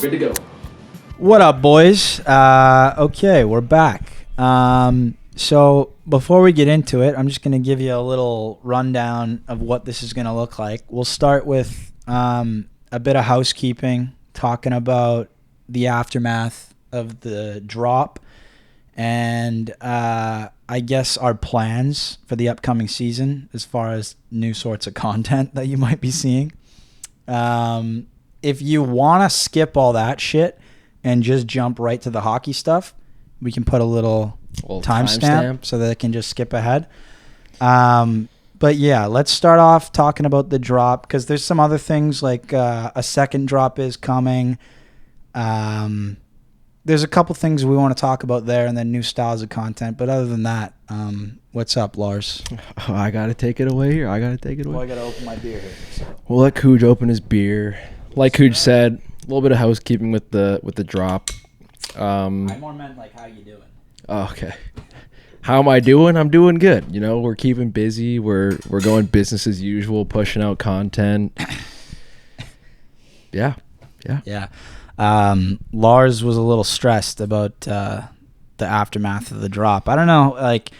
Good to go. What up, boys? Okay, we're back. So before we get into it, I'm just going to give you a little rundown of what this is going to look like. We'll start with a bit of housekeeping, talking about the aftermath of the drop and I guess our plans for the upcoming season as far as new sorts of content that you might be seeing. If you want to skip all that shit and just jump right to the hockey stuff, we can put a little timestamp so that it can just skip ahead. But yeah, let's start off talking about the drop because there's some other things like a second drop is coming. There's a couple things we want to talk about there and then new styles of content. But other than that, what's up, Lars? Oh, I got to take it away here. I got to open my beer here. So. We'll let Cooge open his beer. Like Cooge said, a little bit of housekeeping with the drop. I more meant like how you doing. Oh, okay. How am I doing? I'm doing good. You know, we're keeping busy. We're going business as usual, pushing out content. Yeah. Lars was a little stressed about the aftermath of the drop. I don't know, like,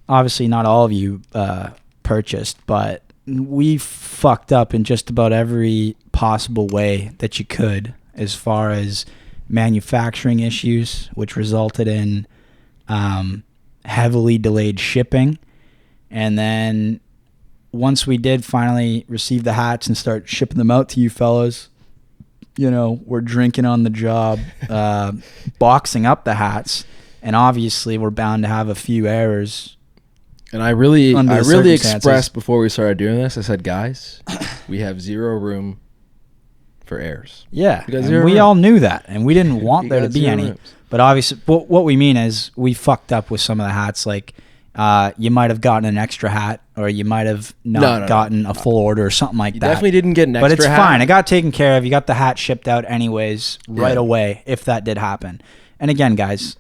obviously not all of you purchased, but we fucked up in just about every possible way that you could as far as manufacturing issues, which resulted in heavily delayed shipping. And then once we did finally receive the hats and start shipping them out to you fellas, you know, we're drinking on the job, boxing up the hats, and obviously we're bound to have a few errors. And I really expressed before we started doing this, I said, guys, we have zero room for errors. Yeah, and we all knew that, and we didn't want there to be any. Rooms. But obviously, what we mean is we fucked up with some of the hats. Like, you might have gotten an extra hat, or you might have not gotten a full order or something like that. You definitely didn't get an extra hat. But it's fine. It got taken care of. You got the hat shipped out anyways right away if that did happen. And again, guys,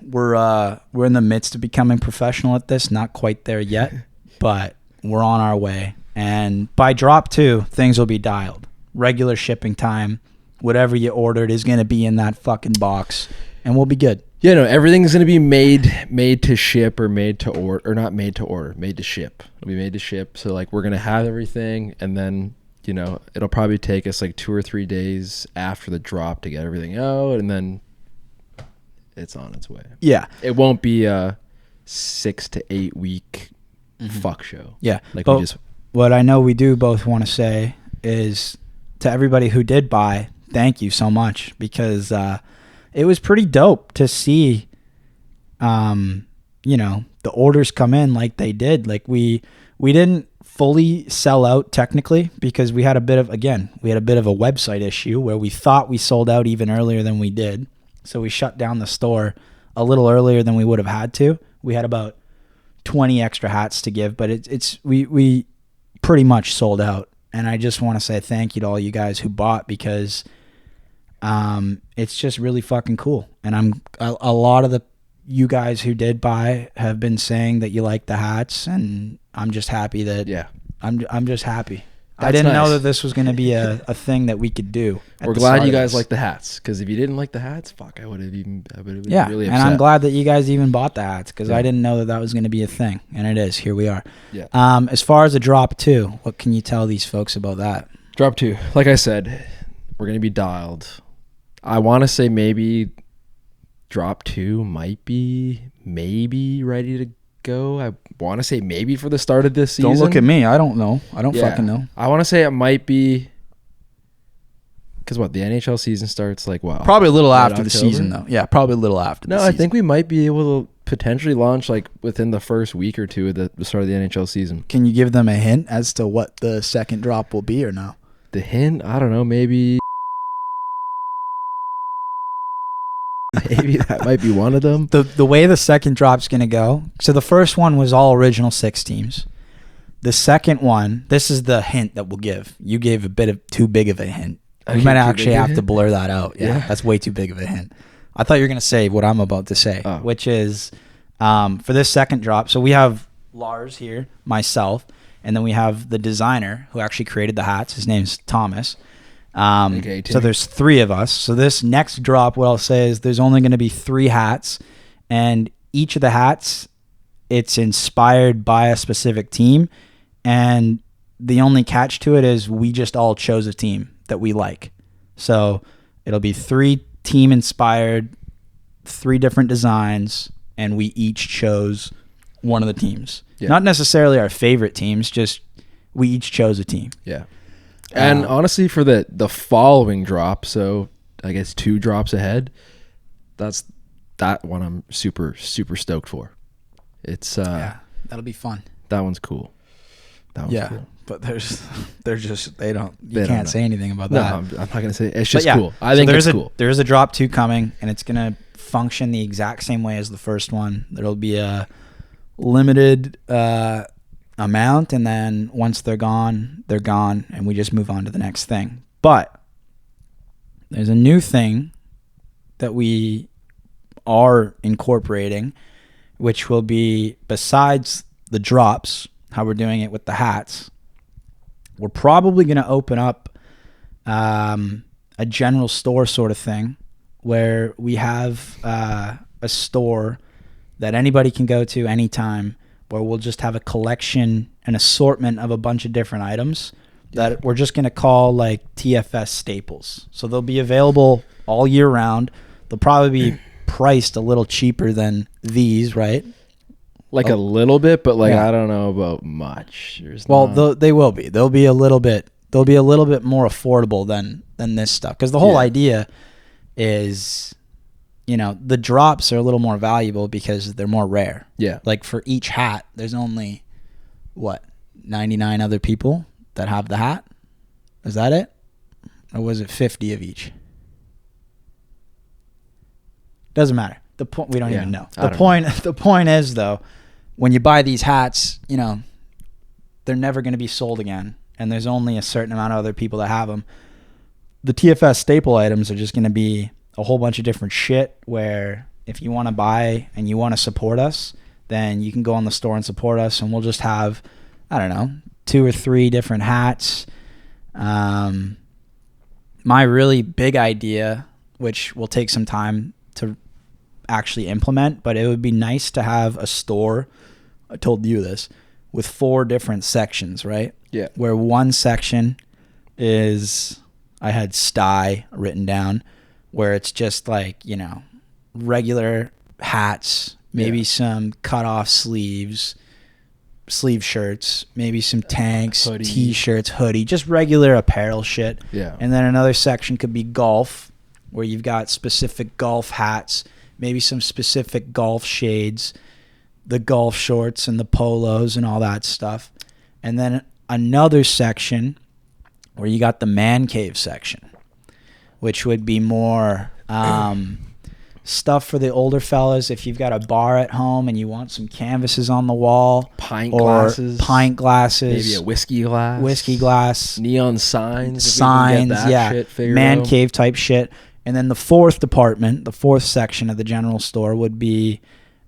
we're in the midst of becoming professional at this. Not quite there yet, but we're on our way. And by drop 2, things will be dialed. Regular shipping time, whatever you ordered is going to be in that fucking box, and we'll be good. Yeah, no, everything's going to be made to ship or made to order, or not made to order, made to ship. It'll be made to ship. So, like, we're going to have everything, and then, you know, it'll probably take us like 2 or 3 days after the drop to get everything out, and then it's on its way. Yeah. It won't be a 6 to 8 week fuck show. Yeah. What I know we do both want to say is to everybody who did buy, thank you so much, because it was pretty dope to see, you know, the orders come in like they did. Like we didn't fully sell out technically because we had a bit of a website issue where we thought we sold out even earlier than we did. So we shut down the store a little earlier than we would have had to. We had about 20 extra hats to give, but we pretty much sold out. And I just want to say thank you to all you guys who bought because it's just really fucking cool. And a lot of you guys who did buy have been saying that you like the hats, and I'm just happy that I'm just happy. I didn't know that this was going to be a thing that we could do. We're glad you guys like the hats, because if you didn't like the hats, fuck, I would have been really upset. And I'm glad that you guys even bought the hats, because I didn't know that was going to be a thing, and it is. Here we are. Yeah. As far as a drop 2, what can you tell these folks about that? Drop 2, like I said, we're going to be dialed. I want to say maybe drop 2 might be maybe ready to go. I want to say maybe for the start of this season. Don't look at me. I don't know. I don't fucking know. I want to say it might be because the NHL season starts like probably a little after the season though. Yeah, probably a little after. No, I think we might be able to potentially launch like within the first week or two of the start of the NHL season. Can you give them a hint as to what the second drop will be or no? The hint? I don't know. Maybe that might be one of them. The way the second drop's going to go. So the first one was all original 6 teams. The second one, this is the hint that we'll give. You gave a bit of too big of a hint. We might actually have to blur that out. Yeah, that's way too big of a hint. I thought you were going to say what I'm about to say, which is for this second drop. So we have Lars here, myself, and then we have the designer who actually created the hats. His name's Thomas. Okay, So there's 3 of us. So this next drop, what I'll say is there's only going to be 3 hats, and each of the hats, it's inspired by a specific team, and the only catch to it is we just all chose a team that we like. So it'll be 3 team inspired, 3 different designs, and we each chose one of the teams. Yeah. Not necessarily our favorite teams, just we each chose a team. Yeah. And honestly, for the following drop, so I guess 2 drops ahead, that one I'm super, super stoked for. It's that'll be fun. That one's cool. That one's cool. But you can't say anything about that. No, I'm not gonna say it's just cool. I think it's cool. There is a drop 2 coming, and it's gonna function the exact same way as the first one. There'll be a limited amount, and then once they're gone, and we just move on to the next thing. But there's a new thing that we are incorporating, which will be, besides the drops, how we're doing it with the hats, we're probably going to open up a general store sort of thing where we have a store that anybody can go to anytime, where we'll just have a collection, an assortment of a bunch of different items that we're just going to call like TFS staples. So they'll be available all year round. They'll probably be priced a little cheaper than these, right? Like a little bit, but I don't know about much. They will be. They'll be a little bit more affordable than this stuff, because the whole idea is, the drops are a little more valuable because they're more rare. Yeah. Like for each hat, there's only 99 other people that have the hat. Is that it? Or was it 50 of each? Doesn't matter. The point, we don't even know. The point is, though, when you buy these hats, they're never going to be sold again, and there's only a certain amount of other people that have them. The TFS staple items are just going to be a whole bunch of different shit, where if you want to buy and you want to support us, then you can go on the store and support us, and we'll just have, 2 or 3 different hats. My really big idea, which will take some time to actually implement, but it would be nice to have a store, I told you this, with 4 different sections, right? Yeah. Where one section is, I had sty written down, where it's just like, regular hats, maybe some cut off sleeve shirts, maybe some tanks, hoodie. T-shirts, hoodie, just regular apparel shit. Yeah. And then another section could be golf, where you've got specific golf hats, maybe some specific golf shades, the golf shorts and the polos and all that stuff. And then another section where you got the man cave section, which would be more stuff for the older fellas. If you've got a bar at home and you want some canvases on the wall, pint glasses, maybe a whiskey glass, neon signs, man cave type shit. And then the 4th department, the 4th section of the general store would be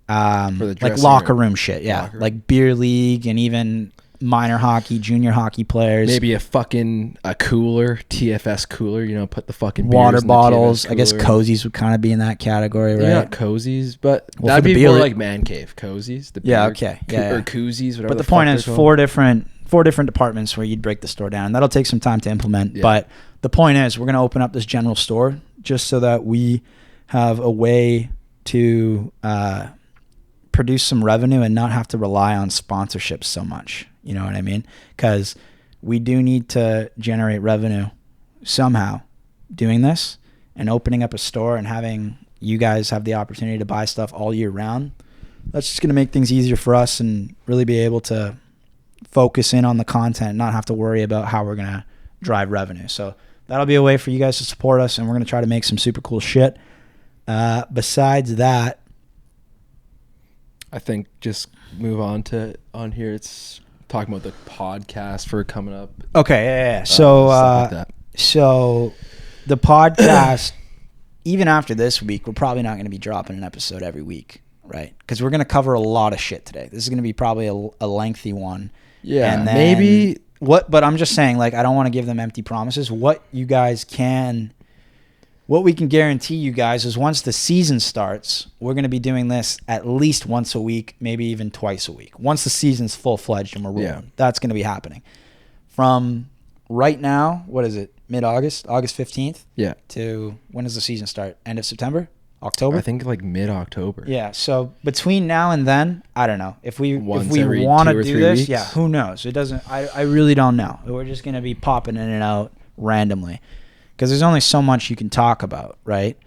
like locker room shit. Yeah. Like beer league and even minor hockey, junior hockey players. Maybe a cooler, TFS cooler, put the fucking water bottles. I guess cozies would kind of be in that category, right? Not cozies, but that'd be more like man cave. Cozies. The beer, okay. Or koozies, whatever. But the point is 4 different departments where you'd break the store down. That'll take some time to implement. Yeah. But the point is, we're going to open up this general store just so that we have a way to produce some revenue and not have to rely on sponsorships so much. You know what I mean? Because we do need to generate revenue somehow doing this, and opening up a store and having you guys have the opportunity to buy stuff all year round. That's just going to make things easier for us and really be able to focus in on the content, not have to worry about how we're going to drive revenue. So that'll be a way for you guys to support us, and we're going to try to make some super cool shit. Besides that, I think just move on here. It's talking about the podcast for coming up. Okay, yeah. So the podcast, even after this week, we're probably not going to be dropping an episode every week, right? Because we're going to cover a lot of shit today. This is going to be probably a lengthy one. Yeah, and then maybe But I'm just saying, like, I don't want to give them empty promises. What we can guarantee you guys is once the season starts, we're going to be doing this at least once a week, maybe even twice a week. Once the season's full-fledged and we're rolling, that's going to be happening. From right now, what is it? Mid-August, August 15th? Yeah. To when does the season start? End of September? October? I think like mid-October. Yeah, so between now and then, I don't know. If we want to do 3 this, weeks? yeah, who knows? It doesn't I really don't know. We're just going to be popping in and out randomly because there's only so much you can talk about, right?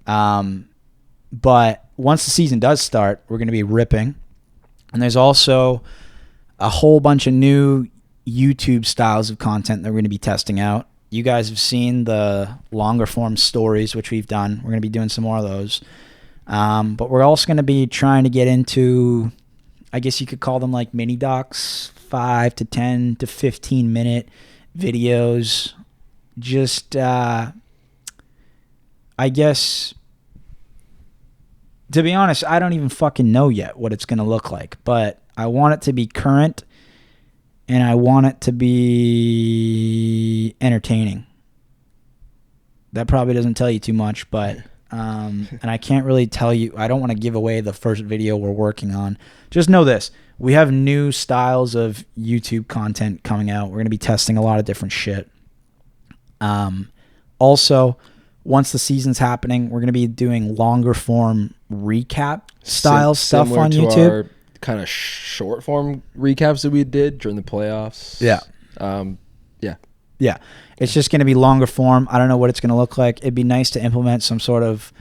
But once the season does start, we're going to be ripping. And there's also a whole bunch of new YouTube styles of content that we're going to be testing out. You guys have seen the longer form stories, which we've done. We're going to be doing some more of those. But we're also going to be trying to get into, I guess you could call them like mini docs, 5 to 10 to 15 minute videos. Just, I guess, to be honest, I don't even fucking know yet what it's going to look like. But I want it to be current. And I want it to be entertaining. That probably doesn't tell you too much, but and I can't really tell you. I don't want to give away the first video we're working on. Just know this. We have new styles of YouTube content coming out. We're going to be testing a lot of different shit. Also, once the season's happening, we're going to be doing longer form recap style stuff on YouTube. Kind of short form recaps that we did during the playoffs. Yeah. Yeah. It's just going to be longer form. I don't know what it's going to look like. It'd be nice to implement some sort of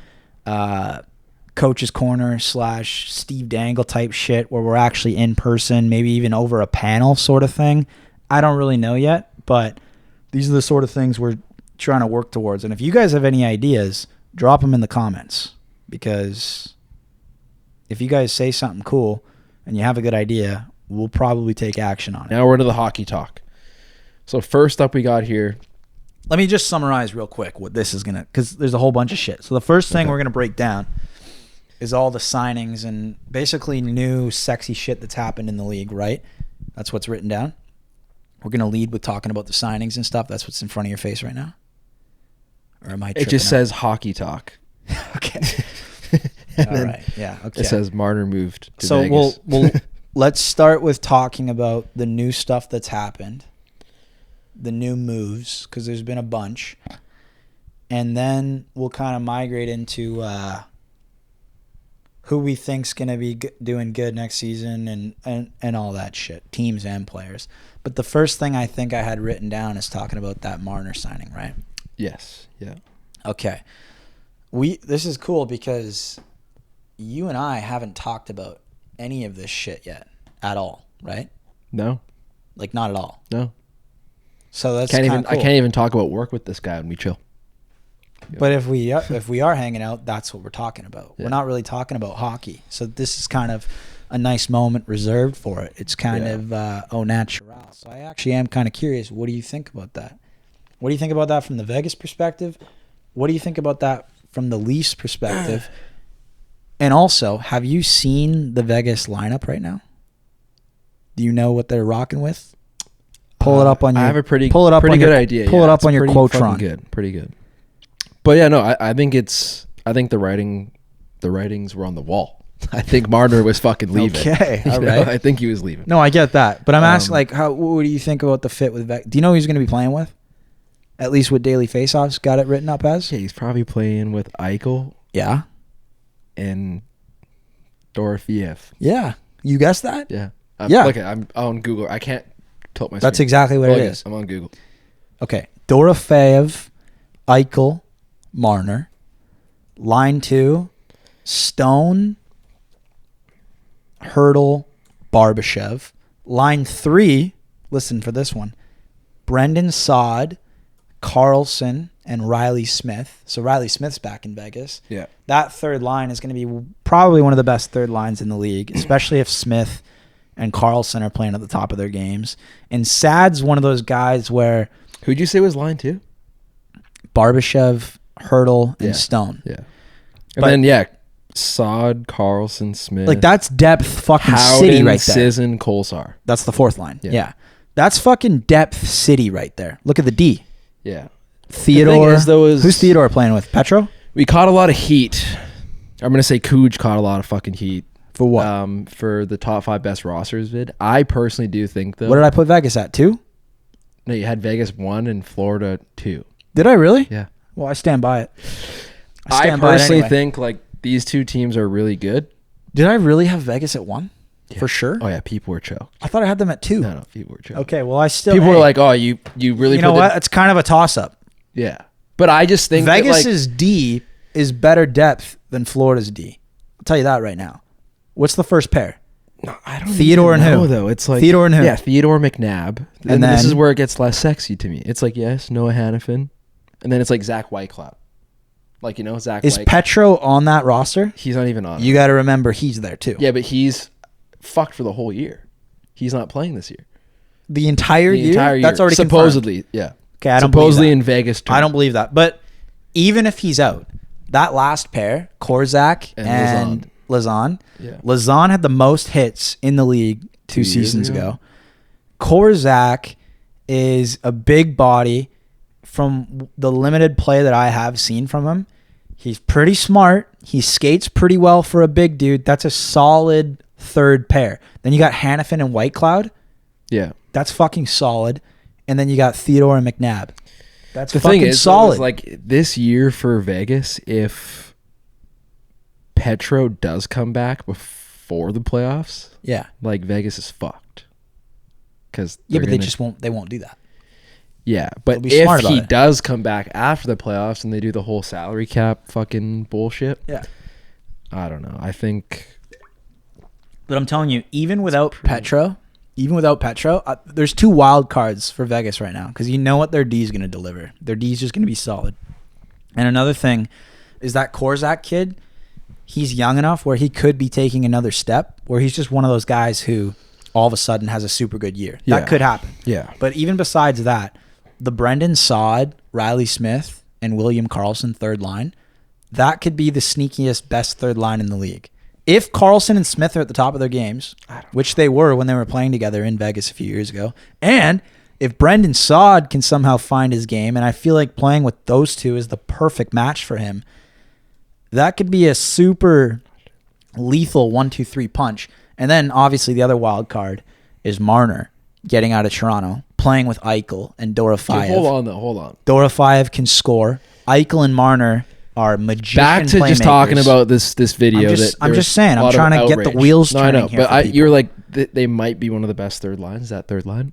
coach's corner / Steve Dangle type shit where we're actually in person, maybe even over a panel sort of thing. I don't really know yet, but these are the sort of things we're trying to work towards. And if you guys have any ideas, drop them in the comments, because if you guys say something cool and you have a good idea, we'll probably take action on it. Now we're into the hockey talk. So first up we got here. Let me just summarize real quick what this is going to, because there's a whole bunch of shit. So the first thing we're going to break down is all the signings and basically new sexy shit that's happened in the league, right? That's what's written down. We're going to lead with talking about the signings and stuff. That's what's in front of your face right now? Or am I tripping It just out? says hockey talk. Okay. All right. Yeah. Okay. It says Marner moved to so Vegas. we'll let's start with talking about the new stuff that's happened, the new moves, because there's been a bunch, and then we'll kind of migrate into who we think's gonna be doing good next season and all that shit, teams and players. But the first thing I think I had written down is talking about that Marner signing, right? Yes. Yeah. Okay. This is cool because you and I haven't talked about any of this shit yet at all, right? No. Like, not at all. No. So that's I cool. can't even talk about work with this guy when we chill. But if we are hanging out, that's what we're talking about. Yeah. We're not really talking about hockey. So this is kind of a nice moment reserved for it. It's kind of au naturel. So I actually am kind of curious. What do you think about that? What do you think about that from the Vegas perspective? What do you think about that from the Leafs perspective? And also, have you seen the Vegas lineup right now? Do you know what they're rocking with? Pull it up on your. I have a pretty pull it up pretty on good your, idea. Pull it up on your Quotron. Pretty good. But yeah, no, I think the writings were on the wall. I think Marner was fucking leaving. Okay, all right. I think he was leaving. No, I get that, but I'm asking, like, what do you think about the fit with Vegas? Do you know who he's going to be playing with? At least with daily faceoffs, got it written up as. Yeah, he's probably playing with Eichel. Yeah. And Dorofeev. Yeah, you guessed that. Yeah. Yeah. I'm on Google. I can't tilt my. That's screen. exactly what it is. I'm on Google. Okay, Dorofeev, Eichel, Marner. Line 2, Stone, Hurdle, Barbashev. Line 3, listen for this one, Brendan Saad, Carlson, and Riley Smith. So Riley Smith's back in Vegas. Yeah. That third line is going to be probably one of the best third lines in the league, especially if Smith and Carlson are playing at the top of their games. And Saad's one of those guys where... Who'd you say was line 2? Barbashev, Hurdle, and Stone. Yeah. And then, Saad, Carlson, Smith. Like, that's depth fucking Howden, city right there. Sisson, Kolsar. That's the fourth line. Yeah. That's fucking depth city right there. Look at the D. Yeah. Theodore. is, though, is who's Theodore playing with? Petro? we caught a lot of heat. I'm gonna say Cooge caught a lot of fucking heat. For what? For the top 5 best rosters vid. I personally do think though. What did I put Vegas at? 2? No, you had Vegas 1 and Florida 2. Did I really? Yeah. Well, I stand by it. I stand by it personally anyway. think like these 2 teams are really good. Did I really have Vegas at 1? Yeah. For sure? Oh yeah, people were choked. I thought I had them at 2. No, people were choked. Okay, well, I still... People were hey, like, "Oh, you really." you know what? It's kind of a toss-up. Yeah, but I just think that, Vegas's D is better depth than Florida's D. I'll tell you that right now. What's the first pair? no, I don't. Theodore even and know, who? though. It's like Theodore and who? Yeah, Theodore McNabb. And then- this is where it gets less sexy to me. It's like yes, Noah Hannafin, and then it's like Zach Whitecloud. Like Zach. Is White. Petro on that roster? He's not even on. You got to remember he's there too. Yeah, but he's fucked for the whole year. He's not playing this year. The entire year? That's already supposedly. confirmed. Yeah. Okay, I don't supposedly believe in Vegas. that. I don't believe that. But even if he's out, that last pair, Korzak and Lazan. Yeah. Lazan had the most hits in the league 2 years seasons ago. ago. Korzak is a big body. From the limited play that I have seen from him, he's pretty smart. He skates pretty well for a big dude. That's a solid third pair. Then you got Hannafin and Whitecloud. Yeah. That's fucking solid. And then you got Theodore and McNabb. That's The fucking thing is, solid. is, like this year for Vegas, if Petro does come back before the playoffs, yeah. like Vegas is fucked. Because Yeah, but they won't do that. Yeah, but They'll be smart if about he it. does come back after the playoffs and they do the whole salary cap fucking bullshit, Yeah. I don't know. I think But I'm telling you, even without Petro, there's 2 wild cards for Vegas right now because you know what their D is going to deliver. Their D is just going to be solid. And another thing is that Korzak kid, he's young enough where he could be taking another step, where he's just one of those guys who all of a sudden has a super good year. Yeah. That could happen. yeah. But even besides that, the Brendan Saad, Riley Smith, and William Karlsson third line, that could be the sneakiest, best third line in the league. If Karlsson and Smith are at the top of their games, which they were when they were playing together in Vegas a few years ago, and if Brendan Saad can somehow find his game, and I feel like playing with those 2 is the perfect match for him, that could be a super lethal 1-2-3 punch. And then obviously the other wild card is Marner getting out of Toronto, playing with Eichel and Dorofeyev. Hold on. Dorofeyev can score. Eichel and Marner are magician Back to just playmakers. talking about this video. I'm just saying. I'm trying to get the wheels No, I turning know, here. but for people. you're like they might be one of the best third lines. That third line.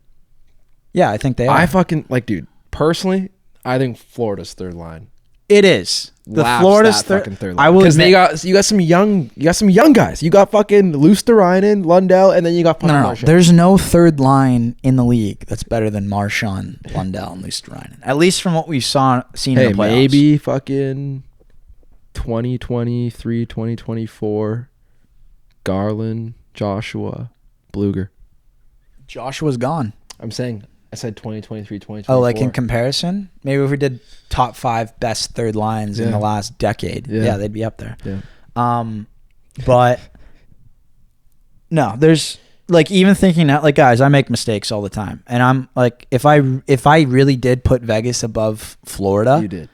Yeah, I think they are. I fucking like, dude. Personally, I think Florida's third line. It is. The Laughs Florida's that fucking third line. I will because admit, you got some young guys. You got fucking Luosterainen, Lundell, and then you got fucking no. Marchand. There's no third line in the league that's better than Marchand, Lundell, and Luosterainen. At least from what we've seen in the playoffs. Maybe fucking 2023, 2024, Garland, Joshua, Bluger. Joshua's gone. I said 2023, 2024. Oh, like in comparison? Maybe if we did top 5 best third lines in the last decade, Yeah. they'd be up there. Yeah. But no, there's like even thinking that, like, guys, I make mistakes all the time, and I'm like, if I really did put Vegas above Florida, You did.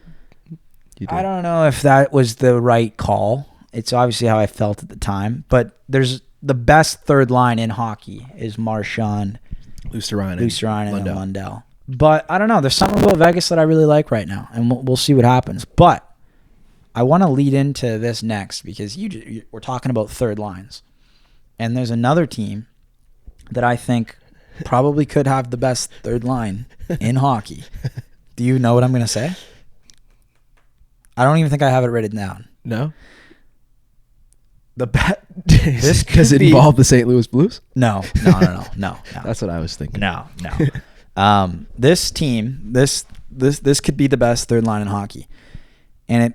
I don't know if that was the right call. It's obviously how I felt at the time, but there's the best third line in hockey is Marchand, Luosterainen, and Lundell. But I don't know. There's something about Vegas that I really like right now, and we'll see what happens. But I want to lead into this next because we're talking about third lines, and there's another team that I think probably could have the best third line in hockey. Do you know what I'm going to say? I don't even think I have it written down. No? This Does it involve the St. Louis Blues? No. That's what I was thinking. No. This team, this could be the best third line in hockey, and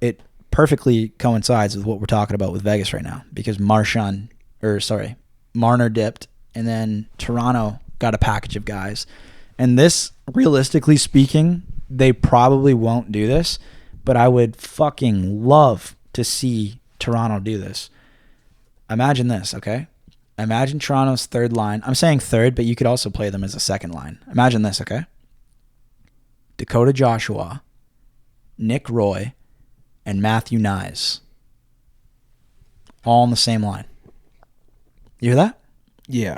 it perfectly coincides with what we're talking about with Vegas right now because Marner dipped, and then Toronto got a package of guys, and this, realistically speaking, they probably won't do this, but I would fucking love to see Toronto do this. Imagine this, okay? Imagine Toronto's third line. I'm saying third, but you could also play them as a second line. Imagine this, okay? Dakota Joshua, Nick Roy, and Matthew Nyes. All on the same line. You hear that? Yeah.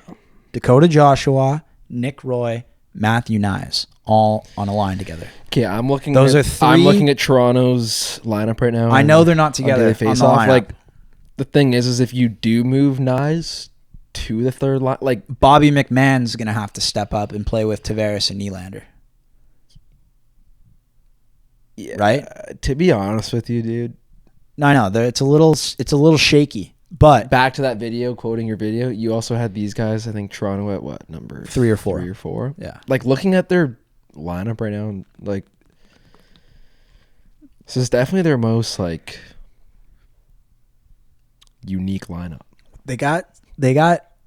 Dakota Joshua, Nick Roy, Matthew Nyes. All on a line together. Okay, I'm looking Those at, are three. I'm looking at Toronto's lineup right now. I know they're not together Daily on the Face-Off. lineup. Like, the thing is if you do move Nyes to the third line, like Bobby McMahon's going to have to step up and play with Tavares and Nylander. yeah, Right? To be honest with you, dude. No, I know. It's a little shaky. But Back to that video, quoting your video, you also had these guys, I think Toronto at what, number 3 or 4. 3 or 4? Yeah. Like, looking at their lineup right now, like, this is definitely their most, like, unique lineup. They got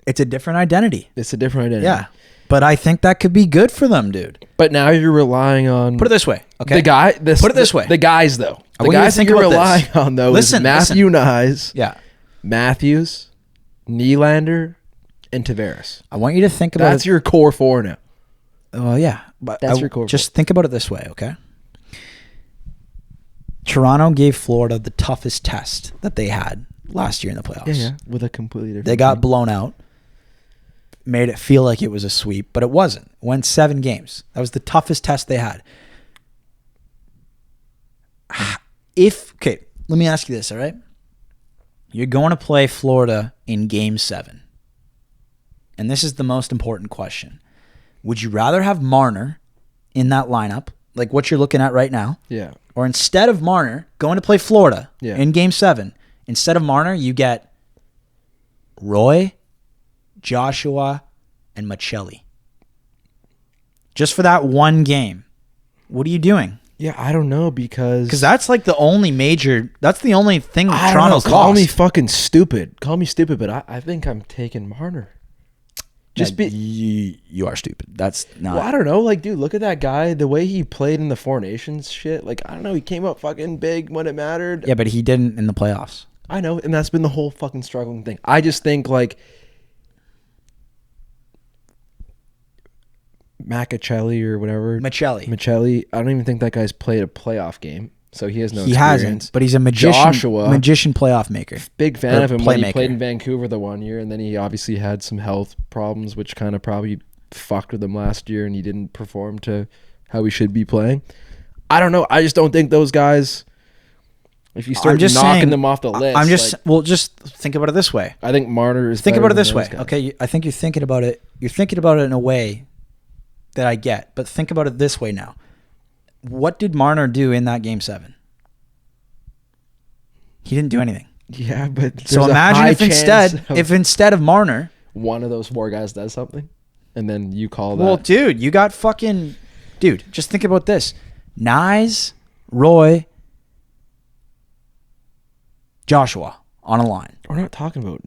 it's a different identity. It's a different identity. Yeah. But I think that could be good for them, dude. But now you're relying on... Put it this way, okay? Put it this way. The guys, though. I The want you to guys that think you're about relying this. on, though, Listen, is Matthew Nyes, Yeah. Matthews, Nylander, and Tavares. I want you to think about That's your core 4 now. Oh, yeah. But That's your core just think about it this way, okay? Toronto gave Florida the toughest test that they had last year in the playoffs. Yeah. With a completely different They got team. blown out. Made it feel like it was a sweep, but it wasn't. Went 7 games. That was the toughest test they had. Okay, let me ask you this, all right? You're going to play Florida in Game 7. And this is the most important question. Would you rather have Marner in that lineup, like what you're looking at right now, Yeah. or instead of Marner going to play Florida Yeah. in Game 7, instead of Marner, you get Roy, Joshua, and Machelli. Just for that one game. What are you doing? Yeah, I don't know because that's like the only that's the only thing I don't know. Toronto's Call lost. me fucking stupid. Call me stupid, but I think I'm taking Marner. You are stupid. That's not. Well, I don't know. Like, dude, look at that guy. The way he played in the Four Nations shit. Like, I don't know. He came up fucking big when it mattered. Yeah, but he didn't in the playoffs. I know, and that's been the whole fucking struggling thing. I just think like Machelli or whatever. Machelli. I don't even think that guy's played a playoff game, so he has no experience. Hasn't, but he's a magician playoff maker. Big fan of him when he playmaker. played in Vancouver the one year, and then he obviously had some health problems, which kind of probably fucked with him last year, and he didn't perform to how he should be playing. I don't know. I just don't think those guys. If you start knocking them off the list, just think about it this way. I think Marner is. Think about it better this than way. those guys. Okay, I think you're thinking about it. You're thinking about it in a way that I get, but think about it this way now. What did Marner do in that Game 7? He didn't do anything. Yeah, but So imagine if instead of Marner, one of those 4 guys does something, and then you call that. well, dude, you got fucking, dude. Just think about this: Nyes, Roy, Joshua on a line. We're not talking about.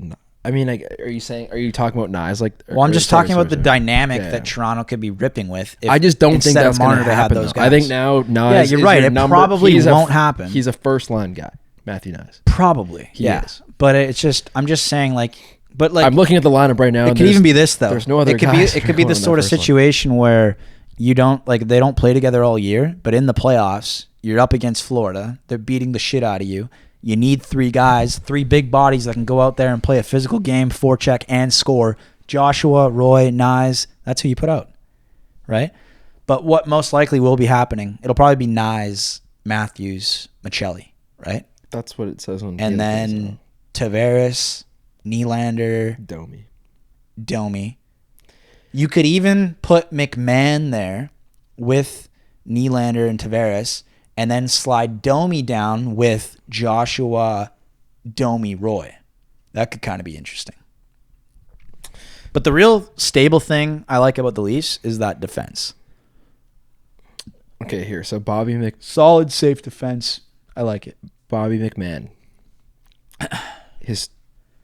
I mean, like, are you talking about Nyes? Like, Well, I'm just talking about the dynamic Yeah. that Toronto could be ripping with. If, I just don't think instead that's of going Marner to to have happen. those Though. guys. I think now Nyes. Yeah, you're is right. your It number. probably He's won't happen. He's a first line guy, Matthew Nyes. Probably, He yeah. is. But it's just, I'm just saying, like, but like, I'm looking at the lineup right now. it and could even be this though. There's no other It could guys be. It that could are be going the in that sort of first line. situation where they don't play together all year, but in the playoffs, you're up against Florida. They're beating the shit out of you. You need 3 guys, 3 big bodies that can go out there and play a physical game, forecheck, and score. Joshua, Roy, Nyes, that's who you put out, right? But what most likely will be happening, it'll probably be Nyes, Matthews, Machelli, right? That's what it says on. And then Tavares, Nylander, Domi. You could even put McMahon there with Nylander and Tavares, and then slide Domi down with Joshua, Domi, Roy. That could kind of be interesting. But the real stable thing I like about the Leafs is that defense. Okay, here. So Solid, safe defense. I like it. Bobby McMahon. His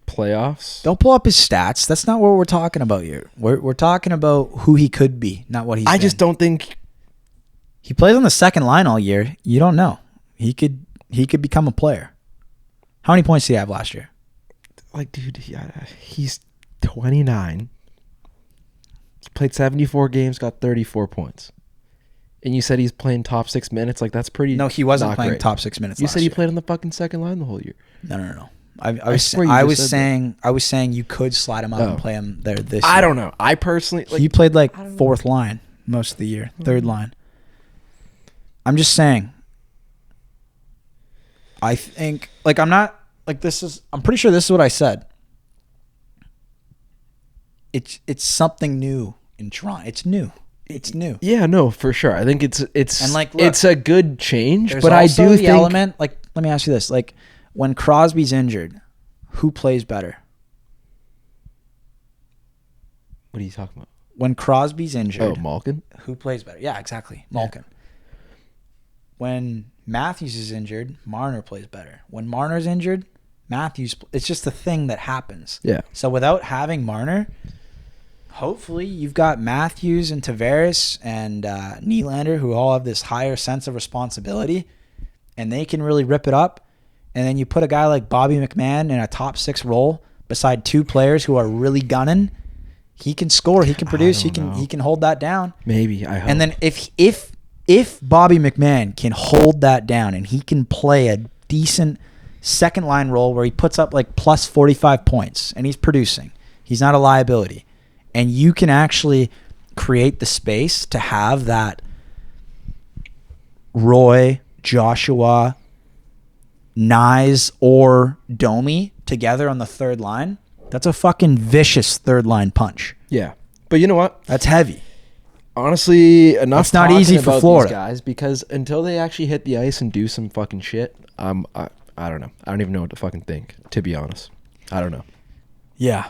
playoffs. Don't pull up his stats. That's not what we're talking about here. We're talking about who he could be, not what he's I been. just don't think. He plays on the second line all year. You don't know. He could become a player. How many points did he have last year? Like, dude, he's 29. He's played 74 games, got 34 points. And you said he's playing top 6 minutes. Like, that's pretty. No, he wasn't not playing great. top 6 minutes. You last said he year. played on the fucking second line the whole year. No. I swear you was just said saying you could slide him up and play him there this year. I don't know. I personally He played like fourth line most of the year, third line. I'm just saying. I think like I'm pretty sure this is what I said. It's something new in Toronto. It's new. It's new. Yeah, no, for sure. I think it's and like look, it's a good change, but I also do the think element. Like, let me ask you this: like, when Crosby's injured, who plays better? What are you talking about? When Crosby's injured, Oh, Malkin. Who plays better? Yeah, exactly, Malkin. When Matthews is injured, Marner plays better. When Marner's injured, Matthews. It's just a thing that happens. Yeah. So without having Marner, hopefully you've got Matthews and Tavares and Nylander who all have this higher sense of responsibility, and they can really rip it up. And then you put a guy like Bobby McMahon in a top 6 role beside 2 players who are really gunning. He can score. He can produce. He can hold that down. Maybe I hope. And then if Bobby McMahon can hold that down and he can play a decent second line role where he puts up like plus 45 points and he's producing, he's not a liability, and you can actually create the space to have that Roy, Joshua, Nyes, or Domi together on the third line, that's a fucking vicious third line punch. Yeah. But you know what? That's heavy. Honestly, enough. It's not talking easy for about Florida, these guys, because until they actually hit the ice and do some fucking shit, I don't know. I don't even know what to fucking think, to be honest. I don't know. Yeah.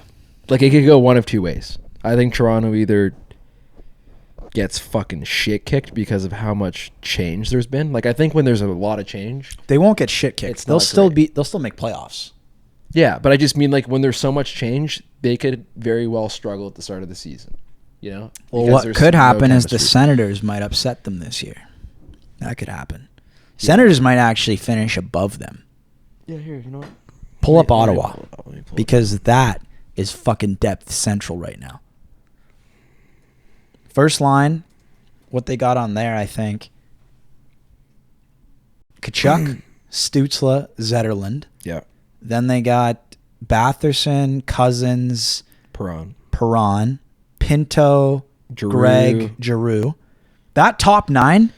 Like, it could go one of two ways. I think Toronto either gets fucking shit kicked because of how much change there's been. Like, I think when there's a lot of change, They won't get shit kicked. They'll still make playoffs. yeah, but I just mean, like, when there's so much change, they could very well struggle at the start of the season. You know? Well, Because what there's could no happen is the chemistry. Senators might upset them this year. That could happen. Senators might actually finish above them. Yeah, here, you know what? Pull up Let me Ottawa, pull it up. Let me pull it up. because that is fucking depth central right now. First line, what they got on there, I think. Kachuk, Stützle, Zetterlund. Yeah. Then they got Batherson, Cousins, Perron, Pinto, Giroux. Greg, Giroux. That top 9,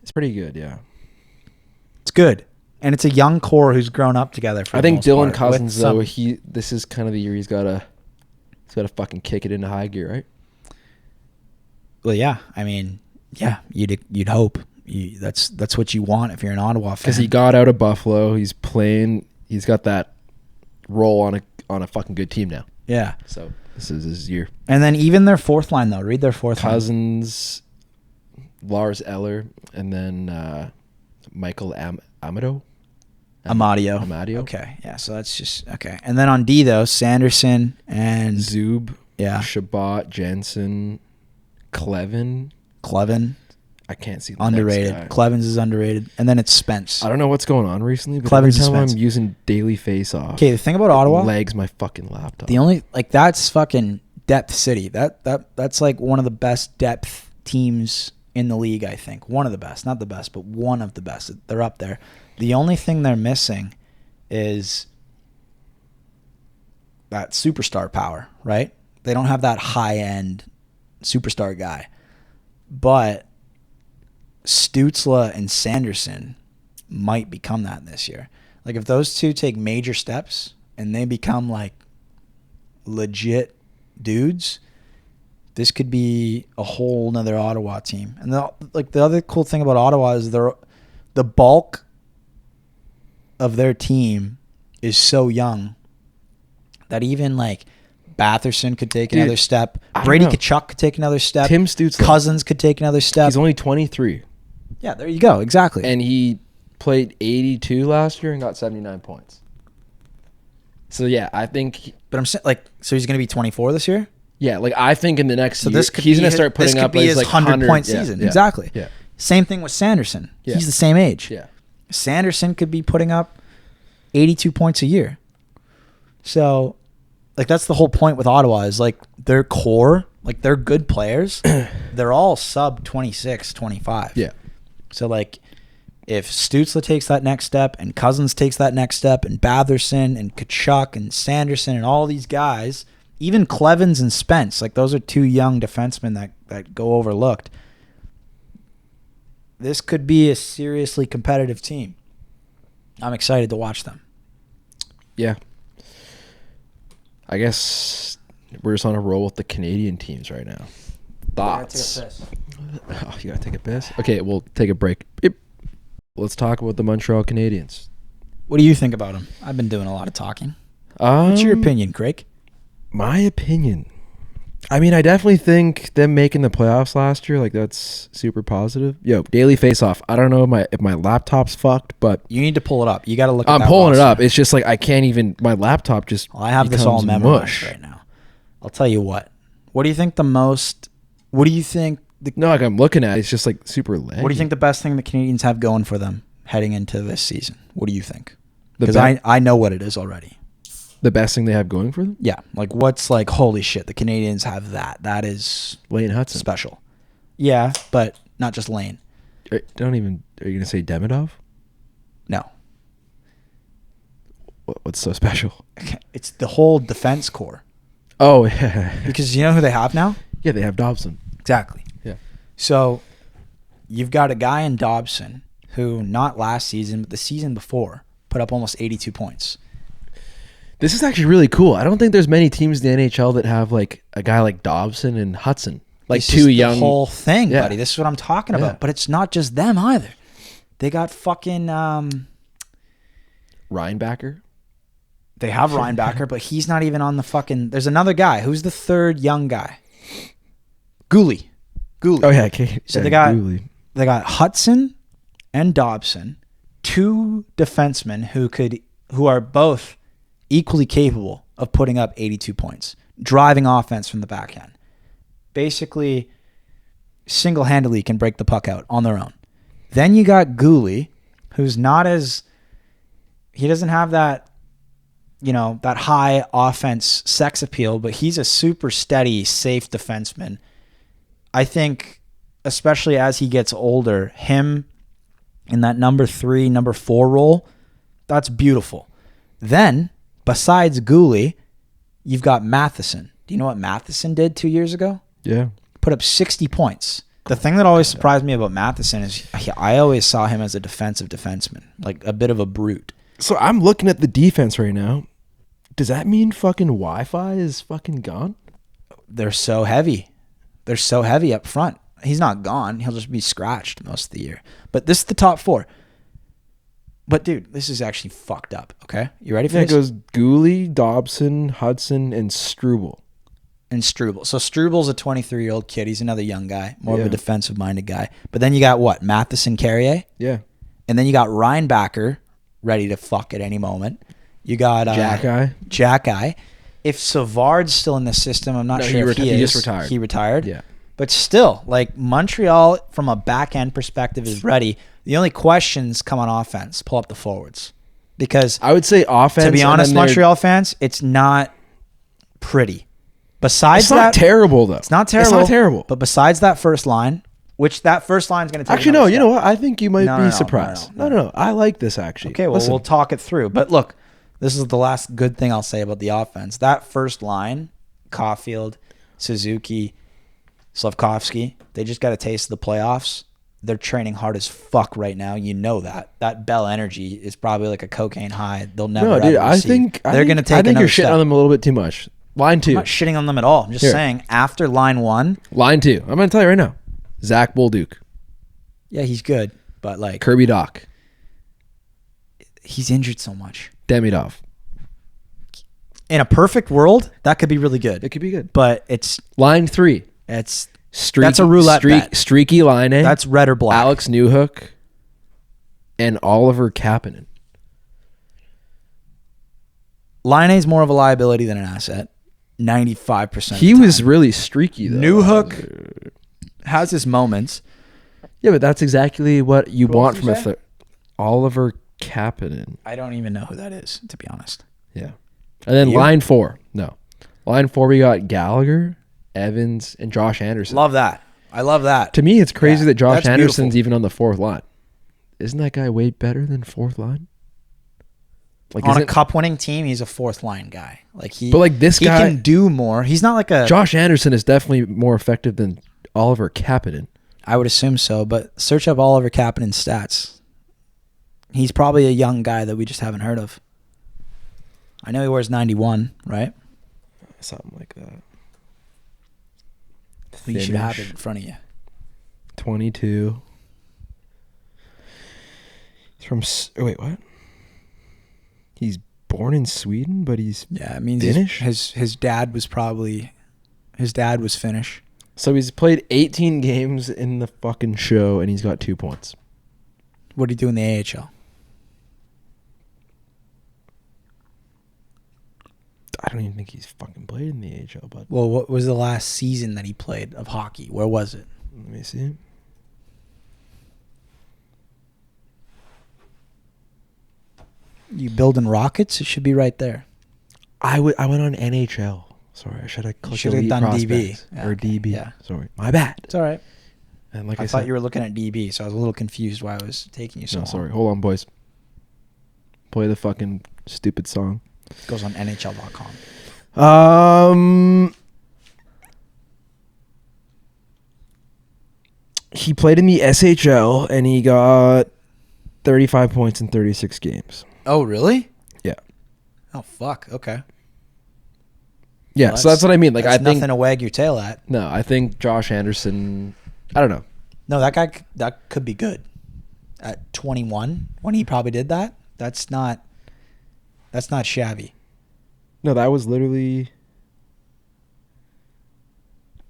It's pretty good, yeah. it's good. And it's a young core who's grown up together. For I the think most Dylan part, Cousins, with though, some- this is kind of the year he's got to fucking kick it into high gear, right? Well, yeah. I mean, yeah. You'd hope. That's what you want if you're an Ottawa fan. Because he got out of Buffalo, he's playing. He's got that role on a fucking good team now. Yeah. So this is his year. And then even their fourth line, though. Read their fourth line. Cousins, Lars Eller, and then Michael Amadio. Amadio. Okay. Yeah. So that's just okay. And then on D, though, Sanderson and Zub, yeah, Shabbat, Jensen, Clevin. I can't see the underrated. next guy. Clevins is underrated. And then it's Spence. I don't know what's going on recently, but Clevins every time and Spence. I'm using Daily Face Off, Okay. The thing about Ottawa, lags my fucking laptop. the only that's fucking depth city. That's like one of the best depth teams in the league. I think one of the best, not the best, but one of the best. They're up there. The only thing they're missing is that superstar power, right? They don't have that high-end superstar guy. But Stützle and Sanderson might become that this year. Like, if those two take major steps and they become, like, legit dudes, this could be a whole nother Ottawa team. And, the other cool thing about Ottawa is the bulk of their team is so young that even like Batherson could take another step. Brady Tkachuk could take another step. Tim Stützle. Cousins could take another step. He's only 23. Yeah, there you go. Exactly. And he played 82 last year and got 79 points. So, yeah, I think... But I'm saying, like, so he's going to be 24 this year? Yeah, like, I think in the next year, This could he's be going to start putting up his like 100-point season. Yeah, Exactly. Yeah. Same thing with Sanderson. Yeah. He's the same age. Yeah. Sanderson could be putting up 82 points a year. So like that's the whole point with Ottawa is like their core, like they're good players. They're all sub 26, 25. Yeah. So like if Stützle takes that next step and Cousins takes that next step and Batherson and Kachuk and Sanderson and all these guys, even Clevens and Spence, like those are two young defensemen that go overlooked. This could be a seriously competitive team. I'm excited to watch them. Yeah. I guess we're just on a roll with the Canadian teams right now. Thoughts? Oh, you gotta take a piss? Okay, we'll take a break. Beep. Let's talk about the Montreal Canadiens. What do you think about them? I've been doing a lot of talking. What's your opinion, Craig? My opinion. I mean, I definitely think them making the playoffs last year, like that's super positive. Yo, daily face-off. I don't know if my laptop's fucked, but You need to pull it up. You got to look at I'm that pulling it roster. up. It's just like I can't even. My laptop just. Well, I have this all becomes memorized mush. right now. I'll tell you what. What do you think what do you think No, like I'm looking at it, it's just like super laggy. what do you think the best thing the Canadians have going for them heading into this season? What do you think? The Because I know what it is already. The best thing they have going for them? Yeah. Like what's like, holy shit, the Canadians have that. That is Lane Hudson. special. Yeah, but not just Lane. Are you gonna say Demidov? No. What's so special? It's the whole defense core. Oh yeah. Because you know who they have now? Yeah, they have Dobson. Exactly. Yeah. So you've got a guy in Dobson who, not last season, but the season before, put up almost 82 points. This is actually really cool. I don't think there's many teams in the NHL that have like a guy like Dobson and Hudson. Like This two is young. the whole thing, Yeah. buddy. This is what I'm talking about. Yeah. But it's not just them either. They got fucking Reinbacker. they have Reinbacker, but he's not even on the fucking. There's another guy. Who's the third young guy? Gooley. Oh yeah, okay. So yeah, they got Dooley. they got Hudson and Dobson, two defensemen who are both equally capable of putting up 82 points, driving offense from the backhand. Basically, single-handedly can break the puck out on their own. Then you got Gooley, who's not as he doesn't have that that high offense sex appeal, but he's a super steady, safe defenseman. I think, especially as he gets older, him in that number 3, number 4 role, that's beautiful. Then, besides Gooley, you've got Matheson. Do you know what Matheson did 2 years ago? Yeah. Put up 60 points. The thing that always surprised me about Matheson is I always saw him as a defensive defenseman, like a bit of a brute. So I'm looking at the defense right now. Does that mean fucking Wi-Fi is fucking gone? They're so heavy. They're so heavy up front. He's not gone. He'll just be scratched most of the year. But this is the top 4. But, dude, this is actually fucked up, okay? You ready for It this? goes Gooley, Dobson, Hudson, and Struble. And Struble. So Struble's a 23-year-old kid. He's another young guy, more of Yeah. a defensive-minded guy. But then you got what? Matheson, Carrier? Yeah. And then you got Reinbacker, ready to fuck at any moment. You got Jack Eye. If Savard's still in the system, I'm not sure if he is. He just retired. He retired? Yeah. But still, like Montreal, from a back-end perspective, is ready. The only questions come on offense. Pull up the forwards. Because, I would say offense. to be honest, Montreal fans, it's not pretty. Besides It's not terrible, though. It's not terrible. It's not terrible. But besides that first line, which that first line is going to take. Actually, no. You know what? I think you might No, be no, no, surprised. no. No. I like this, actually. Okay, well, Listen. we'll talk it through. But look, this is the last good thing I'll say about the offense. That first line, Caulfield, Suzuki, Slavkovsky, they just got a taste of the playoffs. They're training hard as fuck right now. You know that. That Bell energy is probably like a cocaine high. They'll never. No, dude. ever I receive. think they're going to take. I think another you're shitting step. on them a little bit too much. Line 2. I'm not shitting on them at all. I'm just Here. saying after line 1, Line 2. I'm going to tell you right now. Zach Bolduc. yeah, he's good, but like Kirby Doc. he's injured so much. Demidov. In a perfect world, that could be really good. It could be good. But it's Line 3. streaky, that's a roulette bet. Streaky Line. That's red or black. Alex Newhook. And Oliver Kapanen. Line A is more of a liability than an asset. 95%. He was really streaky, though. Newhook has his moments. Yeah, but that's exactly what you Who want else from you a say? third. Oliver Kapanen. I don't even know who that is, to be honest. Yeah. And then You? line 4. No. Line 4, we got Gallagher, Evans, and Josh Anderson. Love that. I love that. To me, it's crazy that Josh that's Anderson's beautiful. even on the 4th line. Isn't that guy way better than 4th line? Like On a cup-winning team, he's a 4th line guy. Like But like this he guy can do more. He's not like a. Josh Anderson is definitely more effective than Oliver Kapanen. I would assume so, but search up Oliver Kapanen's stats. He's probably a young guy that we just haven't heard of. I know he wears 91, right? Something like that. You should have it in front of you. 22. He's from... wait, what? He's born in Sweden, but he's it means Finnish? His dad was probably... His dad was Finnish. So he's played 18 games in the fucking show, and he's got 2 points. What did he do in the AHL? I don't even think he's fucking played in the AHL, but... Well, what was the last season that he played of hockey? Where was it? Let me see. You building rockets? It should be right there. I went on NHL. Sorry, I should have clicked should have Elite done DB. Prospects Yeah, or okay. DB. Yeah. Sorry, my bad. It's all right. And like I I thought said, you were looking at DB, so I was a little confused why I was taking you so no, long. sorry. Hold on, boys. Play the fucking stupid song. It goes on NHL.com. He played in the SHL and he got 35 points in 36 games. Oh, really? Yeah. Oh, fuck. Okay. Yeah, Well, so that's what I mean. Like, I that's think nothing to wag your tail at. no, I think Josh Anderson. I don't know. No, that could be good. At 21, when he probably did that, that's not shabby. No, that was literally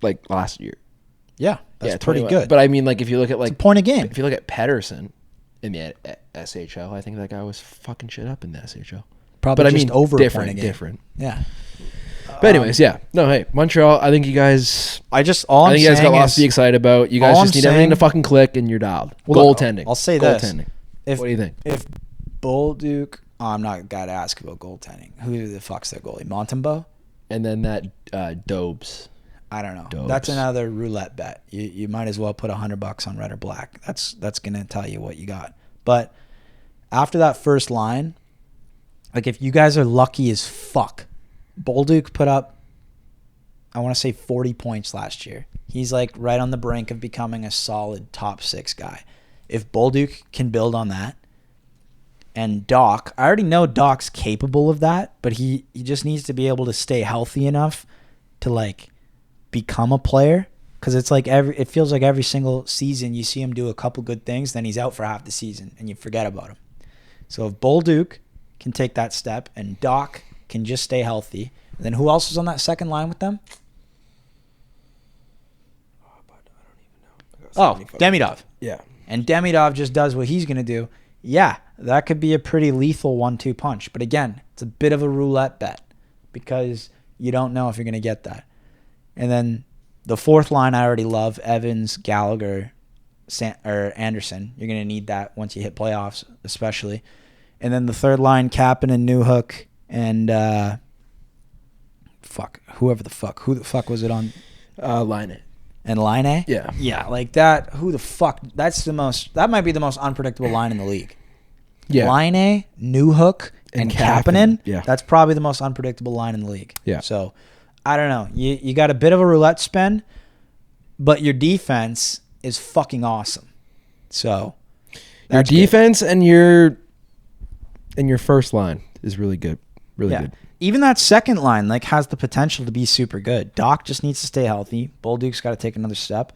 like last year. Yeah, that's pretty 21. good. But I mean, like, if you look at it's a like point a game. if you look at Pedersen in the SHL, I think that guy was fucking shit up in the SHL. Probably But I just mean, over a different, point a game. different. Yeah. But anyways, yeah. No, hey, Montreal. I think you guys. I think you guys got lots to be excited about. You guys all just I'm need everything to saying- fucking click, and you're dialed. Well, look, Goaltending. I'll say this. Goaltending. If, What do you think? If Bolduc, I'm not got to ask about goaltending. Who the fuck's their goalie? Montembeau? And then that Dobes. I don't know. Dopes. That's another roulette bet. You might as well put $100 on red or black. That's gonna tell you what you got. But after that first line, like if you guys are lucky as fuck, Bolduc put up, I want to say 40 points last year. He's like right on the brink of becoming a solid top 6 guy. If Bolduc can build on that, and Doc, I already know Doc's capable of that, but he just needs to be able to stay healthy enough to like become a player, because it's like it feels like every single season you see him do a couple good things, then he's out for half the season and you forget about him. So if Bolduc can take that step and Doc can just stay healthy, then who else is on that second line with them? Oh, Demidov. Yeah. And Demidov just does what he's going to do. Yeah, that could be a pretty lethal 1-2 punch. But again, it's a bit of a roulette bet because you don't know if you're going to get that. And then the fourth line I already love, Evans, Gallagher, or Anderson. You're going to need that once you hit playoffs, especially. And then the third line, Kapanen, Newhook, and who the fuck was it on? Line. And Line? Yeah. Yeah, like that. Who the fuck? That might be the most unpredictable line in the league. Yeah. Line, Newhook, and Kapanen. Yeah. That's probably the most unpredictable line in the league. Yeah. So, I don't know. You got a bit of a roulette spin, but your defense is fucking awesome. So, Your defense and your first line is really good. Really good. Even that second line like has the potential to be super good. Doc just needs to stay healthy. Bolduc's got to take another step.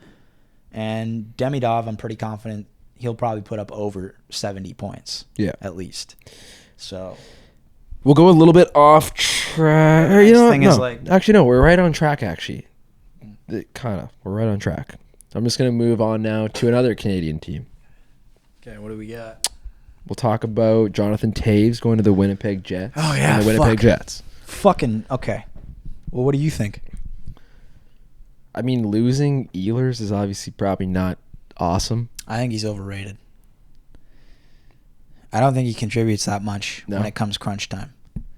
And Demidov, I'm pretty confident he'll probably put up over 70 points. Yeah. At least. So We'll go a little bit off track. Or, actually, no, we're right on track, actually. Kind of. We're right on track. I'm just going to move on now to another Canadian team. Okay, what do we got? We'll talk about Jonathan Taves going to the Winnipeg Jets. Oh, yeah, and the Winnipeg Jets. Fucking, okay. Well, what do you think? I mean, losing Ehlers is obviously probably not awesome. I think he's overrated. I don't think he contributes that much when it comes crunch time.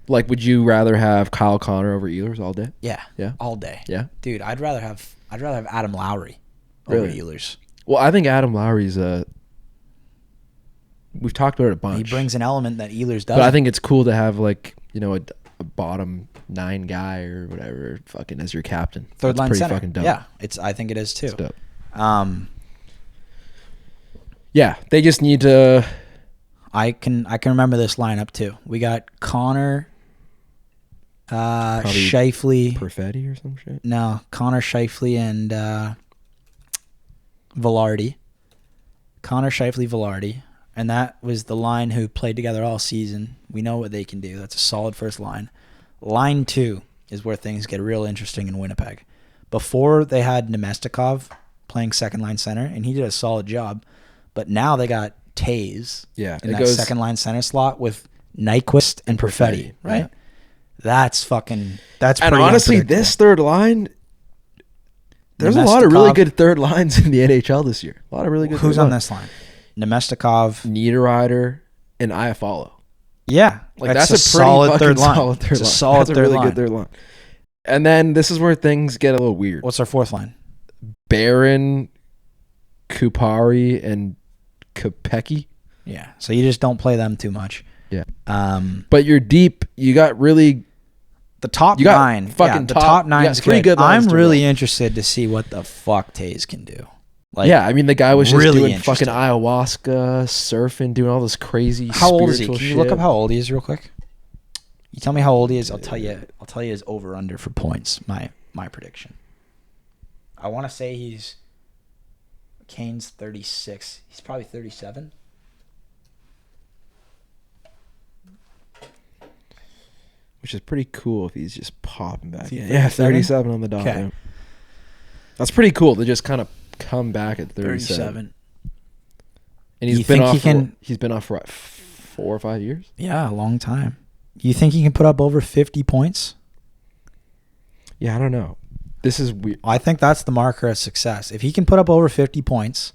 Like, would you rather have Kyle Connor over Ehlers all day? Yeah. Yeah. All day. Yeah. Dude, I'd rather have Adam Lowry Really? over Ehlers. Well, I think Adam Lowry's we've talked about it a bunch. He brings an element that Ehlers doesn't. But I think it's cool to have, like, you know, a bottom 9 guy or whatever fucking as your captain. Third That's line pretty center. fucking dope. Yeah, I think it is too. It's dope. Yeah, they just need to. I can remember this lineup too. We got Connor, Scheifele, Perfetti or some shit. No, Connor, Scheifele, and Velarde. Connor, Scheifele, Velarde, and that was the line who played together all season. We know what they can do. That's a solid first line. Line 2 is where things get real interesting in Winnipeg. Before they had Nemestikov playing second line center, and he did a solid job. But now they got Taze in that second line center slot with Nyquist and Perfetti, right? Yeah. That's pretty honestly, this third line, there's a lot of really good third lines in the NHL this year. A lot of really good. Who's on this line? Nemestikov, Niederreiter, and Iafallo. Yeah, like that's a pretty solid third line. Solid third it's a line. solid that's a really good third line. And then this is where things get a little weird. What's our fourth line? Barron, Kupari, and Kopecky. Yeah, so you just don't play them too much. Yeah. But you're deep. You got really the top nine. Fucking the top nine's pretty good. I'm really interested to see what the fuck Taze can do. Like, yeah, I mean the guy was just really doing fucking ayahuasca, surfing, doing all this crazy. How old is he? Can you look up how old he is real quick? You tell me how old he is. I'll tell you his over under for points. My prediction. I want to say Kane's 36. He's probably 37. Which is pretty cool if he's just popping back in. 37? Yeah, 37 on the dot. Okay. Yeah. That's pretty cool to just kind of come back at 37. And he's been off for what, 4 or 5 years? Yeah, a long time. You think he can put up over 50 points? Yeah, I don't know. This is weird. I think that's the marker of success. If he can put up over 50 points,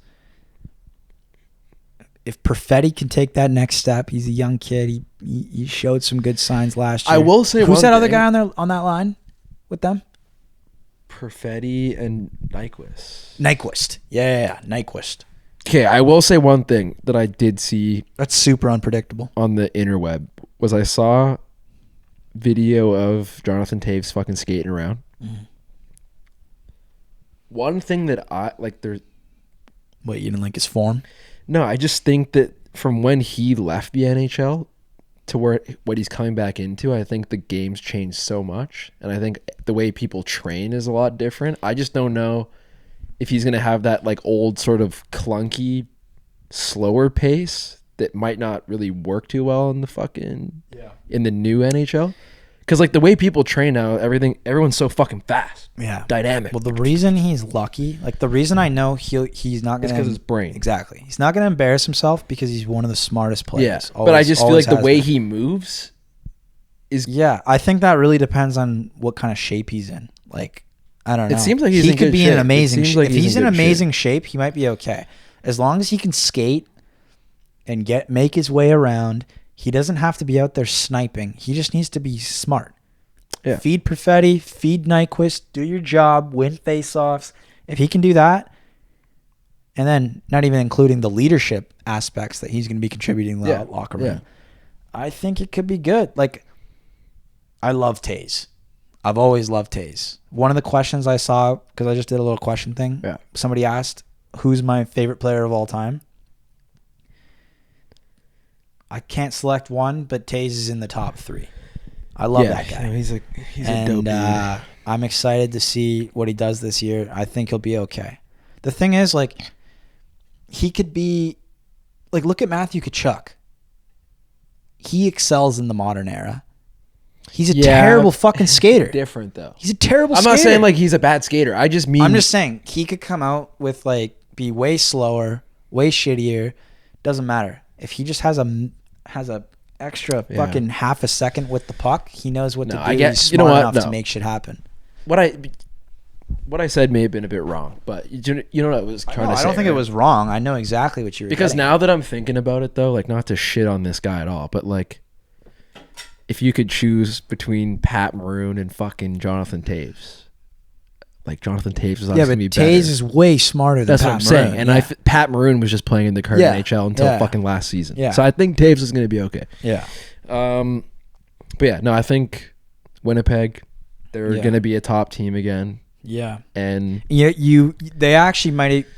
if Perfetti can take that next step, he's a young kid. He showed some good signs last year. I will say who's that other guy on that line with them? Perfetti and Nyquist. Nyquist. Yeah, Nyquist. Okay, I will say one thing that I did see. That's super unpredictable. On the interweb was I saw video of Jonathan Taves fucking skating around. Mm. One thing that I like, there's. What, you didn't like his form? No, I just think that from when he left the NHL to what he's coming back into, I think the game's changed so much, and I think the way people train is a lot different. I just don't know if he's gonna have that like old sort of clunky, slower pace that might not really work too well in the new NHL. Because like the way people train now, everyone's so fucking fast, dynamic. Well, the reason he's lucky, like the reason I know he's not gonna, because his brain. Exactly, he's not gonna embarrass himself because he's one of the smartest players. Yeah, but I just feel like the way he moves is. Yeah, I think that really depends on what kind of shape he's in. Like, I don't know. It seems like he could be in amazing shape. Like if he's in amazing shape, he might be okay. As long as he can skate and make his way around, he doesn't have to be out there sniping. He just needs to be smart. Yeah. Feed Perfetti, feed Nyquist, do your job, win faceoffs. If he can do that, and then not even including the leadership aspects that he's going to be contributing to the locker room, I think it could be good. Like, I love Taze. I've always loved Taze. One of the questions I saw, because I just did a little question thing, somebody asked, who's my favorite player of all time? I can't select one, but Taze is in the top 3. I love that guy. He's a dope dude. I'm excited to see what he does this year. I think he'll be okay. The thing is, like, he could be, like, look at Matthew Tkachuk. He excels in the modern era. He's a terrible fucking skater. Different though. He's a terrible skater. I'm not saying like he's a bad skater. I'm just saying he could come out with like be way slower, way shittier. Doesn't matter. If he just has a extra fucking half a second with the puck, he knows what to do. I guess, he's smart enough to make shit happen. What I said may have been a bit wrong, but you know what I was trying to say. I don't think it was wrong. I know exactly what you were Because now that I'm thinking about it though, like not to shit on this guy at all, but like if you could choose between Pat Maroon and fucking Jonathan Taves. Like Jonathan Taves is Yeah, obviously but going to be Taves better. is way smarter than That's Pat what I'm saying. Maroon. And Yeah. Pat Maroon was just playing in the current Yeah. NHL until Yeah. fucking last season. Yeah. So I think Taves is going to be okay. Yeah. But yeah, no, I think Winnipeg, they're Yeah. going to be a top team again. Yeah. And They actually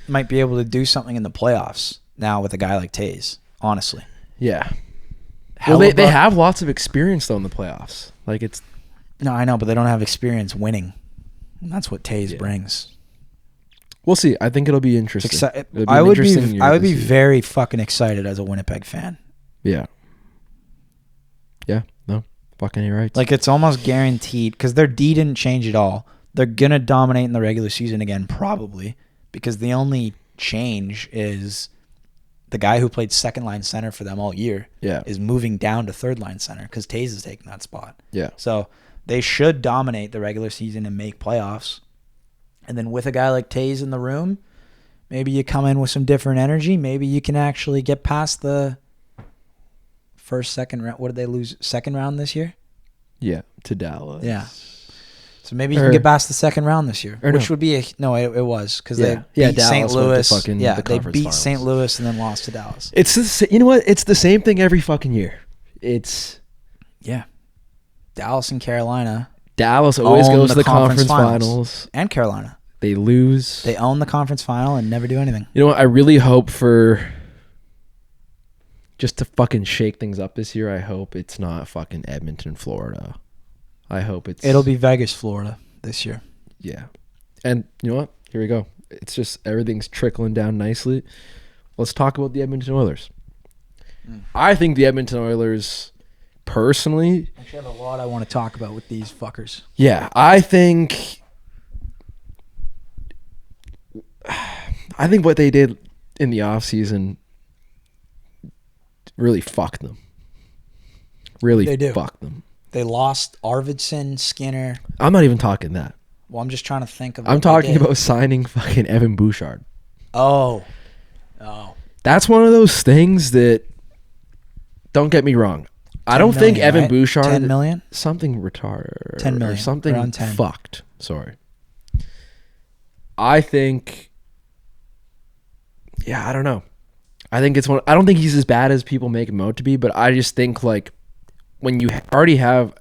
might be able to do something in the playoffs now with a guy like Taves, honestly. yeah. Well, Hellebuyck- they have lots of experience though in the playoffs. Like it's No, I know, but they don't have experience winning. And that's what Taves brings. we'll see. I think it'll be interesting. Exci- It'll be I an would interesting be year I would to be see. very fucking excited as a Winnipeg fan. Yeah. Yeah. No. Fucking you're right. Like it's almost guaranteed because their D didn't change at all. They're gonna dominate in the regular season again, probably, because the only change is the guy who played second line center for them all year yeah. is moving down to third line center because Taves is taking that spot. Yeah. So they should dominate the regular season and make playoffs. And then with a guy like Taves in the room, maybe you come in with some different energy. Maybe you can actually get past the second round. What did they lose? Second round this year? Yeah. To Dallas. Yeah. So maybe you can get past the second round this year, or which no. would be it was because Yeah. they beat Dallas St. went to Louis. fucking Yeah, the they conference beat finals. St. Louis and then lost to Dallas. You know what? It's the same thing every fucking year. It's Yeah, Dallas and Carolina Dallas always Own goes to the the conference conference finals. and Carolina. They lose. They own the conference final and never do anything. You know what? I really hope for just to fucking shake things up this year. I hope it's not fucking Edmonton, Florida. I hope It'll be Vegas, Florida this year. yeah. And you know what? Here we go. It's just everything's trickling down nicely. Let's talk about the Edmonton Oilers. I think the Edmonton Oilers, personally, Actually, I have a lot I want to talk about with these fuckers. yeah, I think what they did in the offseason really fucked them. Really They do. fucked them. They lost Arvidsson, Skinner. I'm not even talking that. Well, I'm just trying to think of. I'm what they talking did. about signing fucking Evan Bouchard. Oh. That's one of those things that, don't get me wrong, I don't think million, Evan right? Bouchard 10 million? something retarded 10 million, or something around 10. fucked. Sorry. I think I don't know. I think it's one. I don't think he's as bad as people make him out to be, but I just think like when you already have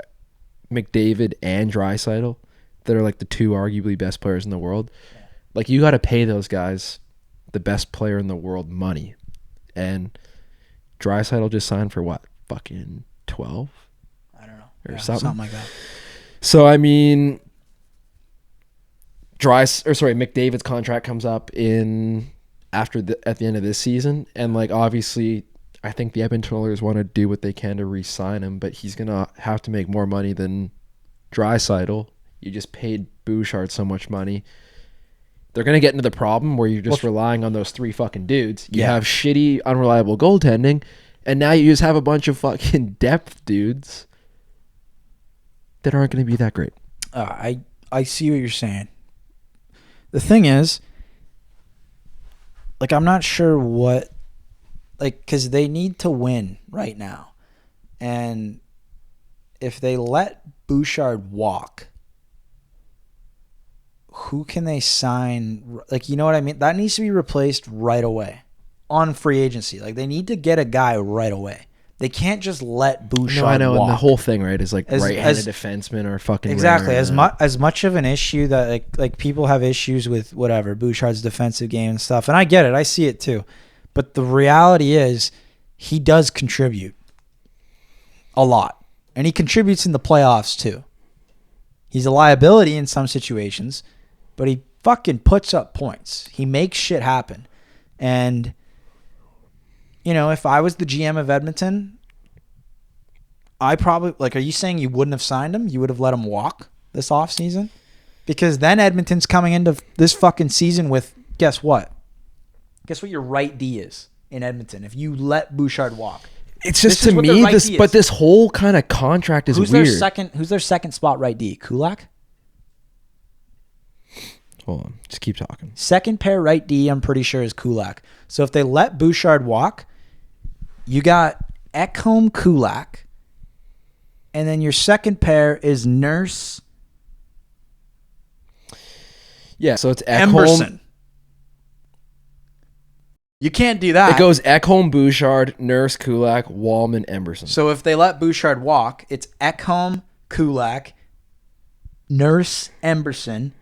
McDavid and Draisaitl that are like the two arguably best players in the world, like you got to pay those guys the best player in the world money, and Draisaitl just signed for what, fucking 12 I don't know. or something like that. So I mean, McDavid's contract comes up at the end of this season, and like obviously, I think the Edmonton Oilers want to do what they can to re-sign him, but he's gonna have to make more money than Draisaitl. You just paid Bouchard so much money. They're gonna get into the problem where you're just relying on those three fucking dudes. You have shitty, unreliable goaltending, and now you just have a bunch of fucking depth dudes that aren't gonna be that great. I see what you're saying. The thing is, like, I'm not sure what, like, because they need to win right now. And if they let Bouchard walk, who can they sign? Like, you know what I mean? That needs to be replaced right away on free agency. Like, they need to get a guy right away. They can't just let Bouchard No, I know, walk. and the whole thing, right, is like As- right-handed as- defensemen are fucking Exactly. rare, As much of an issue that like people have issues with whatever Bouchard's defensive game and stuff, and I get it, I see it too, but the reality is he does contribute a lot, and he contributes in the playoffs too. He's a liability in some situations, but he fucking puts up points. He makes shit happen, and you know, if I was the GM of Edmonton, I probably, like, are you saying you wouldn't have signed him? You would have let him walk this offseason? Because then Edmonton's coming into this fucking season with, guess what? Guess what your right D is in Edmonton if you let Bouchard walk? It's just, This is to what their me, right D is. but this whole kind of contract is Who's weird. their second spot right D? Kulak? Hold on, just keep talking. Second pair right D, I'm pretty sure, is Kulak. So if they let Bouchard walk, you got Ekholm, Kulak, And then your second pair is Nurse Yeah, so it's Emberson. You can't do that. It goes Ekholm, Bouchard, Nurse, Kulak, Wallman, Emberson. So if they let Bouchard walk, it's Ekholm, Kulak, Nurse, Emberson.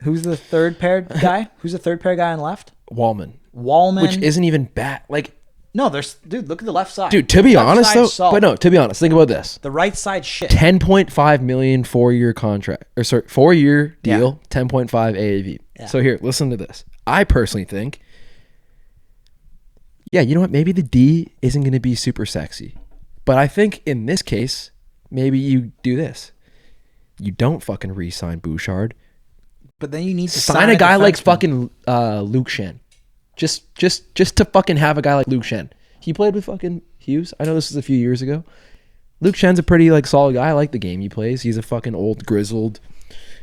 Who's the third pair guy? Who's the third pair guy on left? Wallman. Which isn't even bad. Like, no, dude, look at the left side. Dude, to be honest though, think about this. The right side shit. 10.5 million 4-year contract. 4-year deal, 10.5 AAV. Yeah. So here, listen to this. I personally think, you know what? Maybe the D isn't going to be super sexy. But I think in this case, maybe you do this. You don't fucking re-sign Bouchard. But then you need to sign a guy like fucking Luke Shen. Just to fucking have a guy like Luke Shen. He played with fucking Hughes. I know this was a few years ago. Luke Shen's a pretty like solid guy. I like the game he plays. He's a fucking old grizzled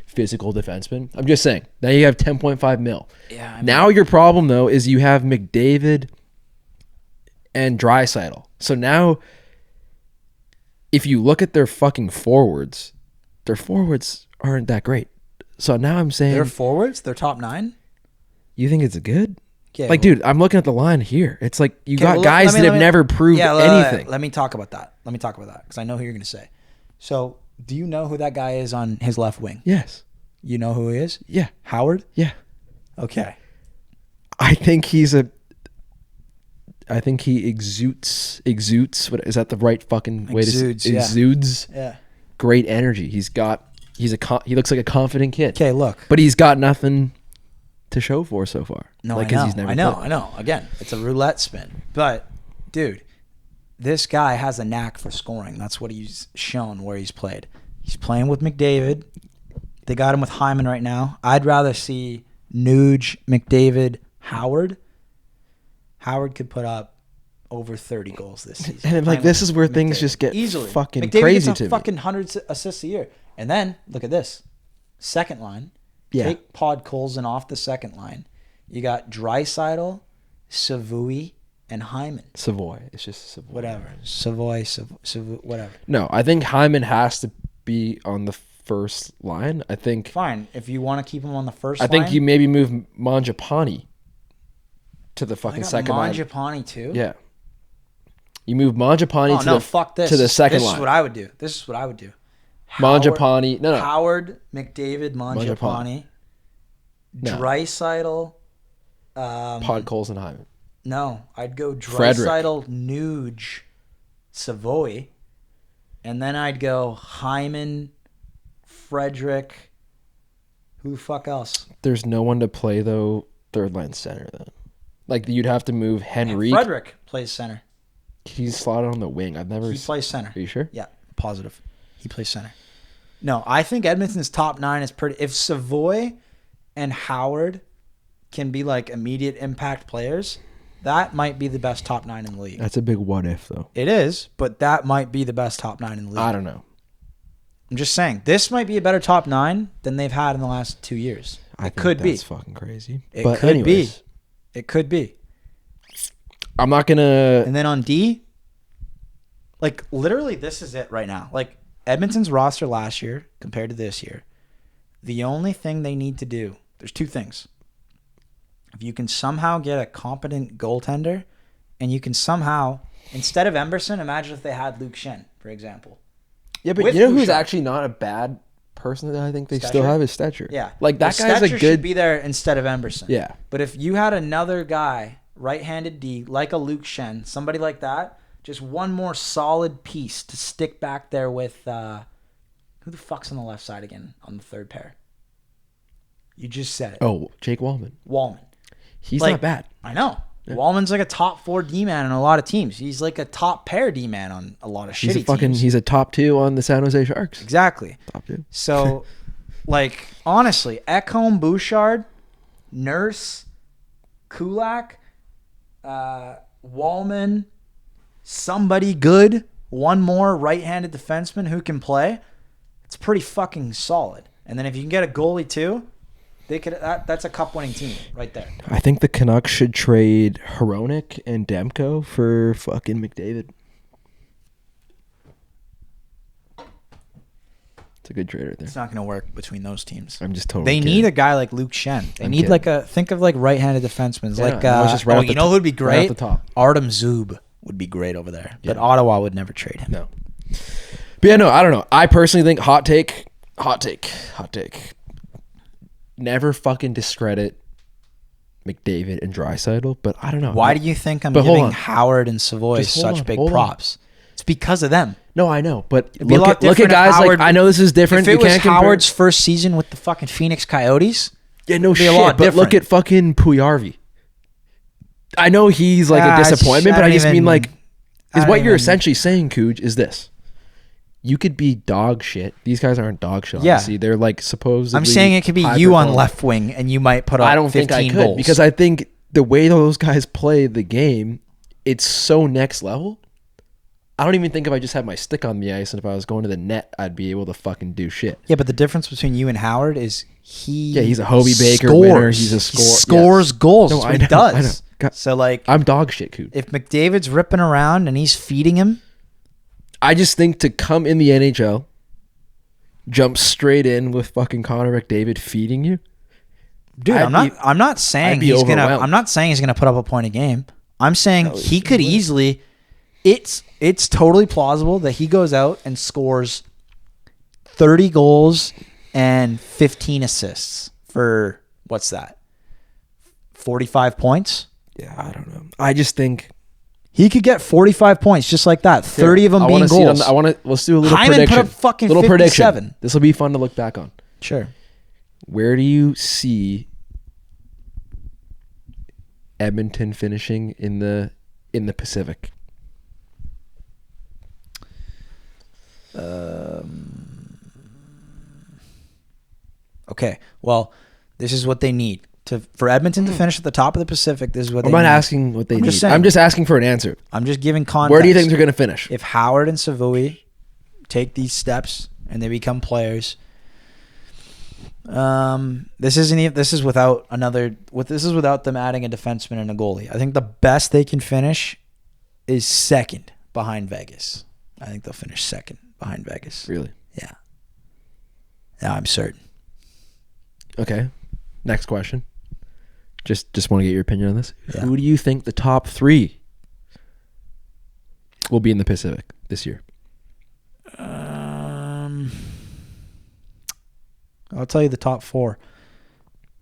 physical defenseman. I'm just saying. Now you have 10.5 mil. Yeah. Now your problem though is you have McDavid and Draisaitl. So now if you look at their fucking forwards, their forwards aren't that great. So now I'm saying their forwards, their top 9. You think it's good? Yeah, like, dude, I'm looking at the line here. It's like you got guys that have never proved anything. Let me talk about that. Because I know who you're going to say. So, do you know who that guy is on his left wing? Yes. You know who he is? Yeah. Howard? Yeah. Okay. I think he exudes. What is that the right fucking way to say? Exudes. Yeah. Great energy. He looks like a confident kid. Okay, look. But he's got nothing to show for so far. No, I know. Again, it's a roulette spin. But, dude, this guy has a knack for scoring. That's what he's shown where he's played. He's playing with McDavid. They got him with Hyman right now. I'd rather see Nuge, McDavid, Howard. Howard could put up over 30 goals this season. And like this is where things just get easily fucking McDavid crazy gets to me. Fucking 100 assists a year. And then, look at this. Second line. Yeah. Take Podkolzin off the second line. You got Draisaitl, Savoy, and Hyman. Savoy. It's just Savoy. Whatever. Savoy, whatever. No, I think Hyman has to be on the first line. I think. Fine. If you want to keep him on the first line. I think you maybe move Mangiapane to the fucking second line. Mangiapane too? Yeah. You move Mangiapane to the second line. This is what I would do. Mangiapane. No. Howard, McDavid, Mangiapane. No. Draisaitl. Podkolzin and Hyman. No, I'd go Draisaitl, Nuge, Savoy, and then I'd go Hyman, Frederick. Who the fuck else? There's no one to play though. Third line center then. Like you'd have to move Henry. Frederick plays center. He's slotted on the wing. He plays center. Are you sure? Yeah, positive. He plays center. No, I think Edmonton's top 9 is pretty. If Savoy and Howard can be like immediate impact players, that might be the best top 9 in the league. That's a big what if though. It is, but that might be the best top 9 in the league. I don't know. I'm just saying this might be a better top 9 than they've had in the last 2 years. It could be. That's fucking crazy. It could be. It could be. I'm not gonna. And then on D, like literally, this is it right now. Like Edmonton's roster last year compared to this year, the only thing they need to do, there's 2 things. If you can somehow get a competent goaltender, and you can somehow, instead of Emberson, imagine if they had Luke Shen, for example. Yeah, but you know who's actually not a bad person that I think they still have is Stetcher. Yeah. Like that guy's Stetcher a good. should be there instead of Emberson. Yeah. But if you had another guy, right-handed D, like a Luke Shen, somebody like that, just one more solid piece to stick back there with who the fuck's on the left side again on the third pair? You just said it. Oh, Jake Wallman. He's not bad. I know. Yeah. Wallman's like a top 4 D-man on a lot of teams. He's like a top pair D-man on a lot of shitty teams. He's a top 2 on the San Jose Sharks. Exactly. Top 2. So, like, honestly, Ekholm, Bouchard, Nurse, Kulak, Wallman, somebody good, one more right-handed defenseman who can play. It's pretty fucking solid. And then if you can get a goalie too, they could. That's a cup-winning team right there. I think the Canucks should trade Hronek and Demko for fucking McDavid. It's a good trade right there. It's not going to work between those teams. I'm just totally They kidding. need a guy like Luke Shen. They need kidding. think of like right-handed defensemen. Yeah, Like, no, it's just right off you the know who would be right great? off the top. Artem Zub would be great over there. But Yeah. Ottawa would never trade him. No. But yeah, no, I don't know. I personally think hot take. Never fucking discredit McDavid and Draisaitl, but I don't know. Why do you think I'm But hold giving on. Howard and Savoy Just hold such on, big hold on. props? It's because of them. No, I know, but It'd be a lot look at different if guys Howard- like I know this is different. If it You was can't compare- Howard's first season with the fucking Phoenix Coyotes, yeah, no it'd be shit. a lot But look different. at fucking Puyarvi. I know he's like Ah, a disappointment, I but I don't just mean even- like I is don't what you're even- essentially saying, Cooge, is this. You could be dog shit. These guys aren't dog shit. Yeah. Obviously. They're like supposedly. I'm saying it could be high you on performance. left wing and you might put up I don't 15 think I could goals. because I think the way those guys play the game, it's so next level. I don't even think if I just had my stick on the ice and if I was going to the net, I'd be able to fucking do shit. Yeah, but the difference between you and Howard is he's a Hobie Baker winner. He's a He scorer. scores goals. No, That's I what he know, does. I know. God. So like, I'm dog shit, Coot. if McDavid's ripping around and he's feeding him, I just think to come in the NHL, jump straight in with fucking Connor McDavid feeding you. dude, I'm not saying I'd be he's gonna. overwhelmed. I'm not saying he's gonna put up a point a game. I'm saying No, he he could would. easily. It's totally plausible that he goes out and scores 30 goals and 15 assists for what's that? 45 points. Yeah, I don't know. I just think He could get 45 points just like that. 30 of them I being wanna see it on goals. the- I want to. Let's do a little Hyman put prediction. up fucking little 57. prediction. This will be fun to look back on. Sure. Where do you see Edmonton finishing in the Pacific? Okay. Well, this is what they need for Edmonton to finish at the top of the Pacific. This is what I'm they not need. asking what they I'm need. just saying. I'm just asking for an answer. I'm just giving context. Where do you think they're going to finish? If Howard and Savoy take these steps and they become players, this is without them adding a defenseman and a goalie. I think the best they can finish is second behind Vegas. I think they'll finish second behind Vegas. Really? Yeah. Yeah, I'm certain. Okay. Next question. Just want to get your opinion on this. Yeah. Who do you think the top 3 will be in the Pacific this year? I'll tell you the top 4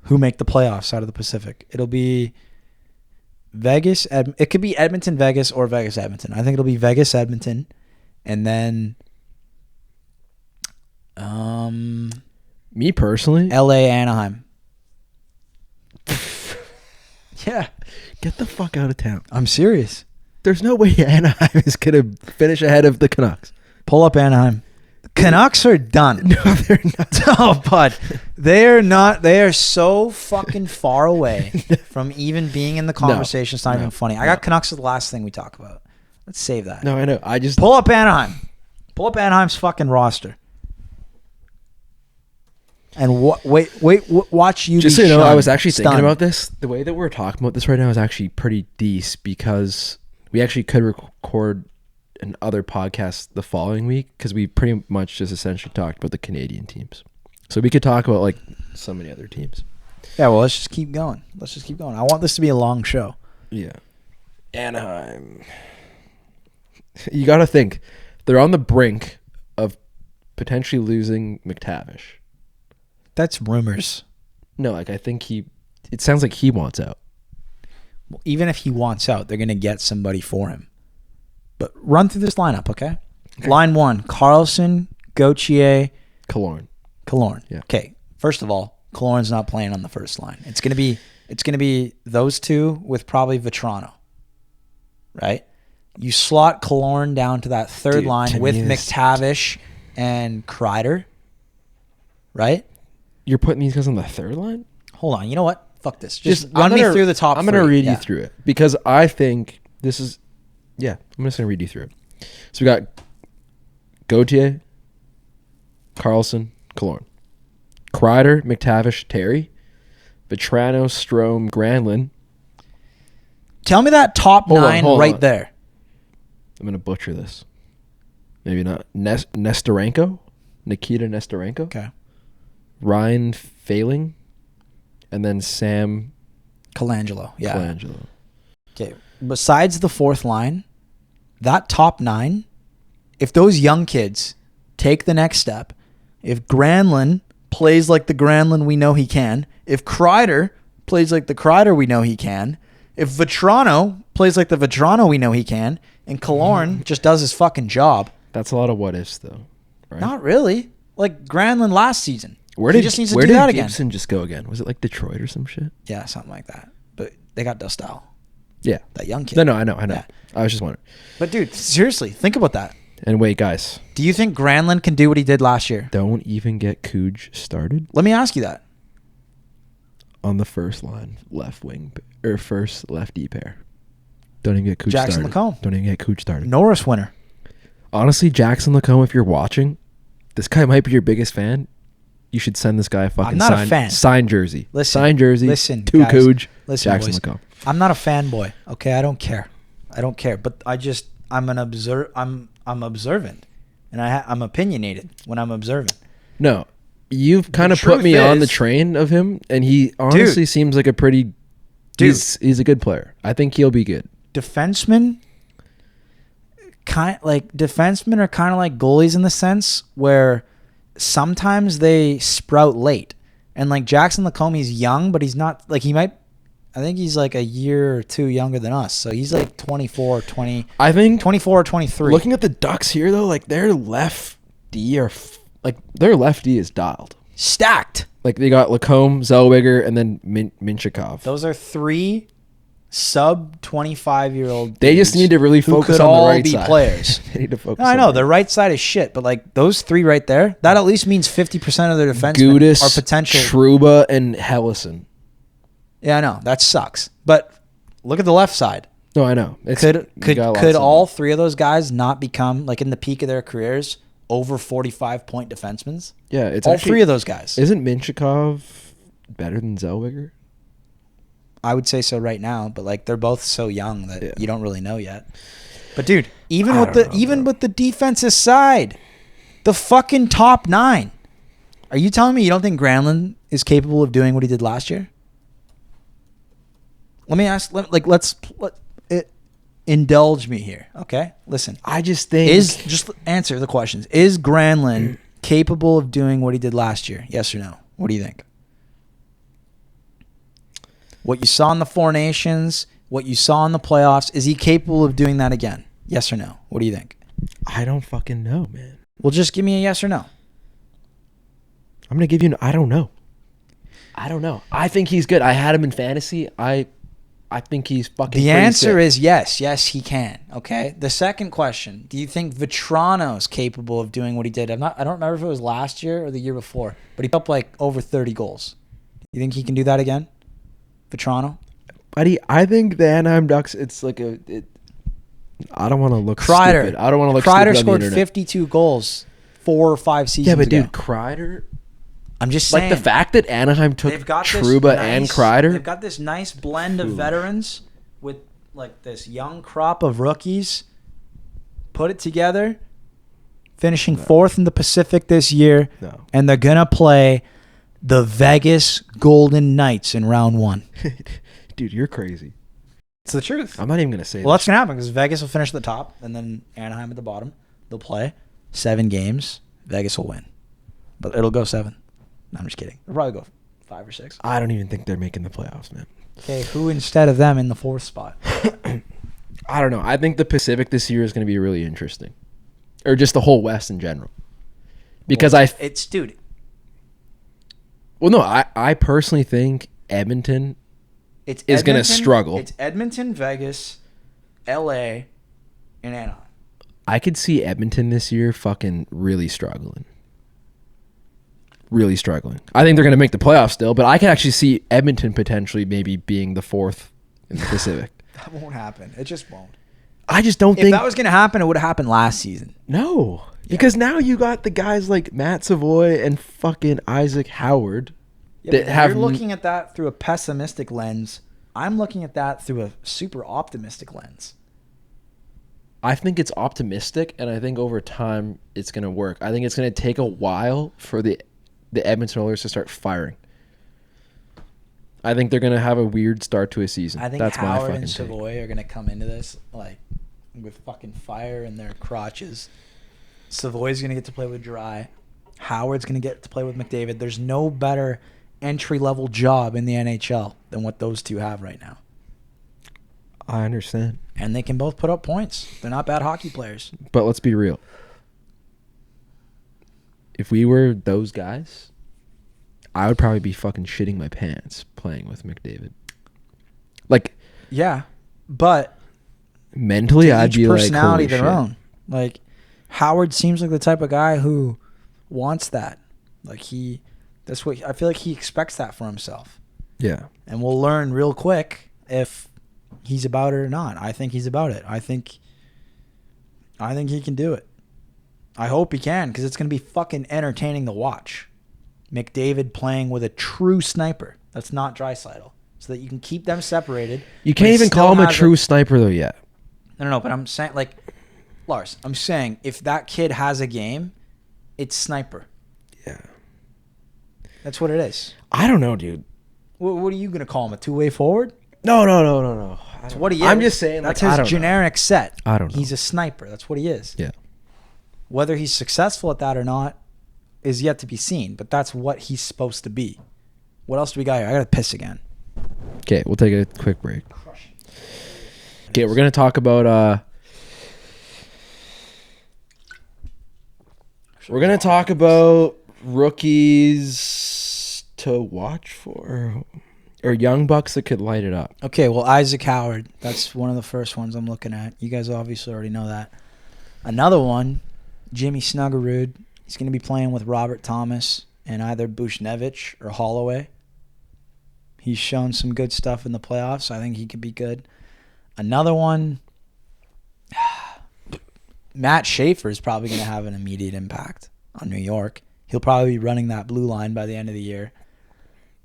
who make the playoffs out of the Pacific. It'll be Vegas. It could be Edmonton, Vegas, or Vegas, Edmonton. I think it'll be Vegas, Edmonton, and then Me personally, LA, Anaheim. Yeah, get the fuck out of town. I'm serious. There's no way Anaheim is going to finish ahead of the Canucks. Pull up Anaheim. Canucks are done. No, they're not. Oh, bud. They are not. They are so fucking far away from even being in the conversation. It's not even funny. I got Canucks as the last thing we talk about. Let's save that. No, I know. I just Pull up Anaheim. Pull up Anaheim's fucking roster. And watch you. just be so you know, I shunned, was actually thinking stunned. about this. The way that we're talking about this right now is actually pretty decent because we actually could record another podcast the following week because we pretty much just essentially talked about the Canadian teams. So we could talk about like so many other teams. Yeah, well, let's just keep going. I want this to be a long show. Yeah. Anaheim. You got to think. They're on the brink of potentially losing McTavish. That's rumors. No, like I think it sounds like he wants out. Well, even if he wants out, they're going to get somebody for him. But run through this lineup, okay? Line 1, Carlson, Gauthier, Killorn. Yeah. Okay. First of all, Killorn's not playing on the first line. It's gonna be those two with probably Vetrano. Right? You slot Killorn down to that third line with McTavish and Kreider. Right? You're putting these guys on the third line? Hold on. You know what? Fuck this. Just run me through the top I'm going to 3. read Yeah. you through it because I think this is... Yeah, I'm just going to read you through it. So we got Gauthier, Carlson, Killorn. Kreider, McTavish, Terry. Vetrano, Strome, Granlund. Tell me that top Hold on, 9 hold right on. there. I'm going to butcher this. Maybe not. Nestorenko? Nikita Nestorenko, Okay. Ryan Failing, and then Sam Colangelo. Yeah. Colangelo. Okay. Besides the fourth line, that top 9, if those young kids take the next step, if Granlund plays like the Granlund we know he can, if Kreider plays like the Kreider we know he can, if Vetrano plays like the Vetrano we know he can, and Killorn just does his fucking job. That's a lot of what ifs, though. Right? Not really. Like Granlund last season. Where He did just needs to do that again. Gibson just go again? Was it like Detroit or some shit? Yeah, something like that. But they got Dostal, Yeah. that young kid. No, I know. Yeah. I was just wondering. But dude, seriously, think about that. And wait, guys, Do you think Granlund can do what he did last year? don't even get Cooge started Let me ask you that. on the first line left wing or first lefty pair. Don't even get Cooge Jackson started. Lacombe. Don't even get Cooge started. Norris winner. Honestly, Jackson Lacombe, if you're watching, this guy might be your biggest fan. You should send this guy a fucking not a fan. signed jersey. Listen, signed jersey. listen, to guys. Cooge. Listen, Jackson boys. Lacombe. I'm not a fanboy. Okay, I don't care. But I'm observant, and I'm opinionated when I'm observant. No, you've kind The of put truth me on the is- train of him, and he honestly seems like a pretty. Dude. He's a good player. I think he'll be good. Defensemen are kind of like goalies in the sense where sometimes they sprout late. And like Jackson Lacombe, he's young, but he's not like I think he's like a year or two younger than us. So he's like 24, 20, I think 24 or 23. looking at the Ducks here though, like their lefty their lefty is dialed. Stacked. Like they got Lacombe, Zellweger, and then Minchikov. Those are 3 sub 25-year-old. They just need to really focus could on the all right be side. players. They need to focus. No, I on know the the right side is shit, but like those 3 right there, that at least means 50% of their defensemen Gudis, are potential. Trouba, and Hellison. Yeah, I know that sucks. But look at the left side. No, I know. Could all 3 of those guys not become like in the peak of their careers over 45-point defensemen? Yeah, it's all actually, 3 of those guys. Isn't Minchikov better than Zellweger? I would say so right now, but like they're both so young that Yeah. you don't really know yet. But dude, even I with don't know, bro. with the defensive side, the fucking top 9. Are you telling me you don't think Granlund is capable of doing what he did last year? Let me ask. Indulge me here, okay? Listen, I just think just answer the questions. Is Granlund capable of doing what he did last year? Yes or no? What do you think? What you saw in the Four Nations, what you saw in the playoffs, is he capable of doing that again? Yes or no? What do you think? I don't fucking know, man. Well, just give me a yes or no. I'm gonna give you I don't know. I don't know. I think he's good. I had him in fantasy. I think he's fucking. The pretty answer sick. is yes. Yes, he can. Okay. The second question: do you think Vetrano's capable of doing what he did? I don't remember if it was last year or the year before, but he put up like over 30 goals. You think he can do that again, Vetrano? Buddy, I think the Anaheim Ducks. It's like I don't want to look Kreider. stupid. I don't want to look Kreider stupid on the scored internet. 52 goals 4 or 5 seasons Yeah, but ago. dude, Kreider. I'm just saying. Like the fact that Anaheim took they've got Trouba and Kreider. They've got this nice blend of veterans with like this young crop of rookies. Put it together, finishing 4th in the Pacific this year, No. and they're gonna play the Vegas Golden Knights in round 1. Dude, you're crazy. It's the truth. I'm not even gonna say Well, that's this. gonna happen because Vegas will finish at the top, and then Anaheim at the bottom. They'll play 7 games. Vegas will win, but it'll go 7. No, I'm just kidding. They'll probably go 5 or 6. I don't even think they're making the playoffs, man. Okay, who instead of them in the 4th spot? I don't know. I think the Pacific this year is going to be really interesting, or just the whole West in general. Because it's dude. I personally think Edmonton It's is going to Edmonton- struggle. It's Edmonton, Vegas, L.A., and Anaheim. I could see Edmonton this year fucking really struggling. Really struggling. I think they're going to make the playoffs still, but I can actually see Edmonton potentially maybe being the 4th in the Pacific. That won't happen. It just won't. I just don't If think that was going to happen, it would have happened last season. No. Because now you got the guys like Matt Savoy and fucking Isaac Howard that have You're looking at that through a pessimistic lens. I'm looking at that through a super optimistic lens. I think it's optimistic, and I think over time it's going to work. I think it's going to take a while for the Edmonton Oilers to start firing. I think they're going to have a weird start to a season. I think That's my Howard fucking and take. Savoy are going to come into this like with fucking fire in their crotches. Savoy's going to get to play with Dry. Howard's going to get to play with McDavid. There's no better entry-level job in the NHL than what those two have right now. I understand. And they can both put up points. They're not bad hockey players. But let's be real. If we were those guys, I would probably be fucking shitting my pants playing with McDavid. Like, yeah, but mentally, to I'd each be like, personality holy their shit. own. Like, Howard seems like the type of guy who wants that. Like, that's what I feel like he expects that for himself. Yeah. And we'll learn real quick if he's about it or not. I think he's about it. I think he can do it. I hope he can, because it's going to be fucking entertaining to watch. McDavid playing with a true sniper. That's not Draisaitl. So that you can keep them separated. You can't even call him a true sniper, though, yet. No, but I'm saying, like, Lars, I'm saying if that kid has a game, it's sniper. Yeah. That's what it is. I don't know, dude. What are you going to call him? A two-way forward? No. That's what he is. I'm just saying, that's like, his generic set. I don't know. He's a sniper. That's what he is. Yeah. Whether he's successful at that or not is yet to be seen, but that's what he's supposed to be. What else do we got here? I got to piss again. Okay, we'll take a quick break. Okay, we're going to talk about rookies to watch for, or young bucks that could light it up. Okay, well, Isaac Howard. That's one of the first ones I'm looking at. You guys obviously already know that. Another one, Jimmy Snuggerud. He's going to be playing with Robert Thomas and either Bushnevich or Holloway. He's shown some good stuff in the playoffs. I think he could be good. Another one, Matt Schaefer is probably going to have an immediate impact on New York. He'll probably be running that blue line by the end of the year.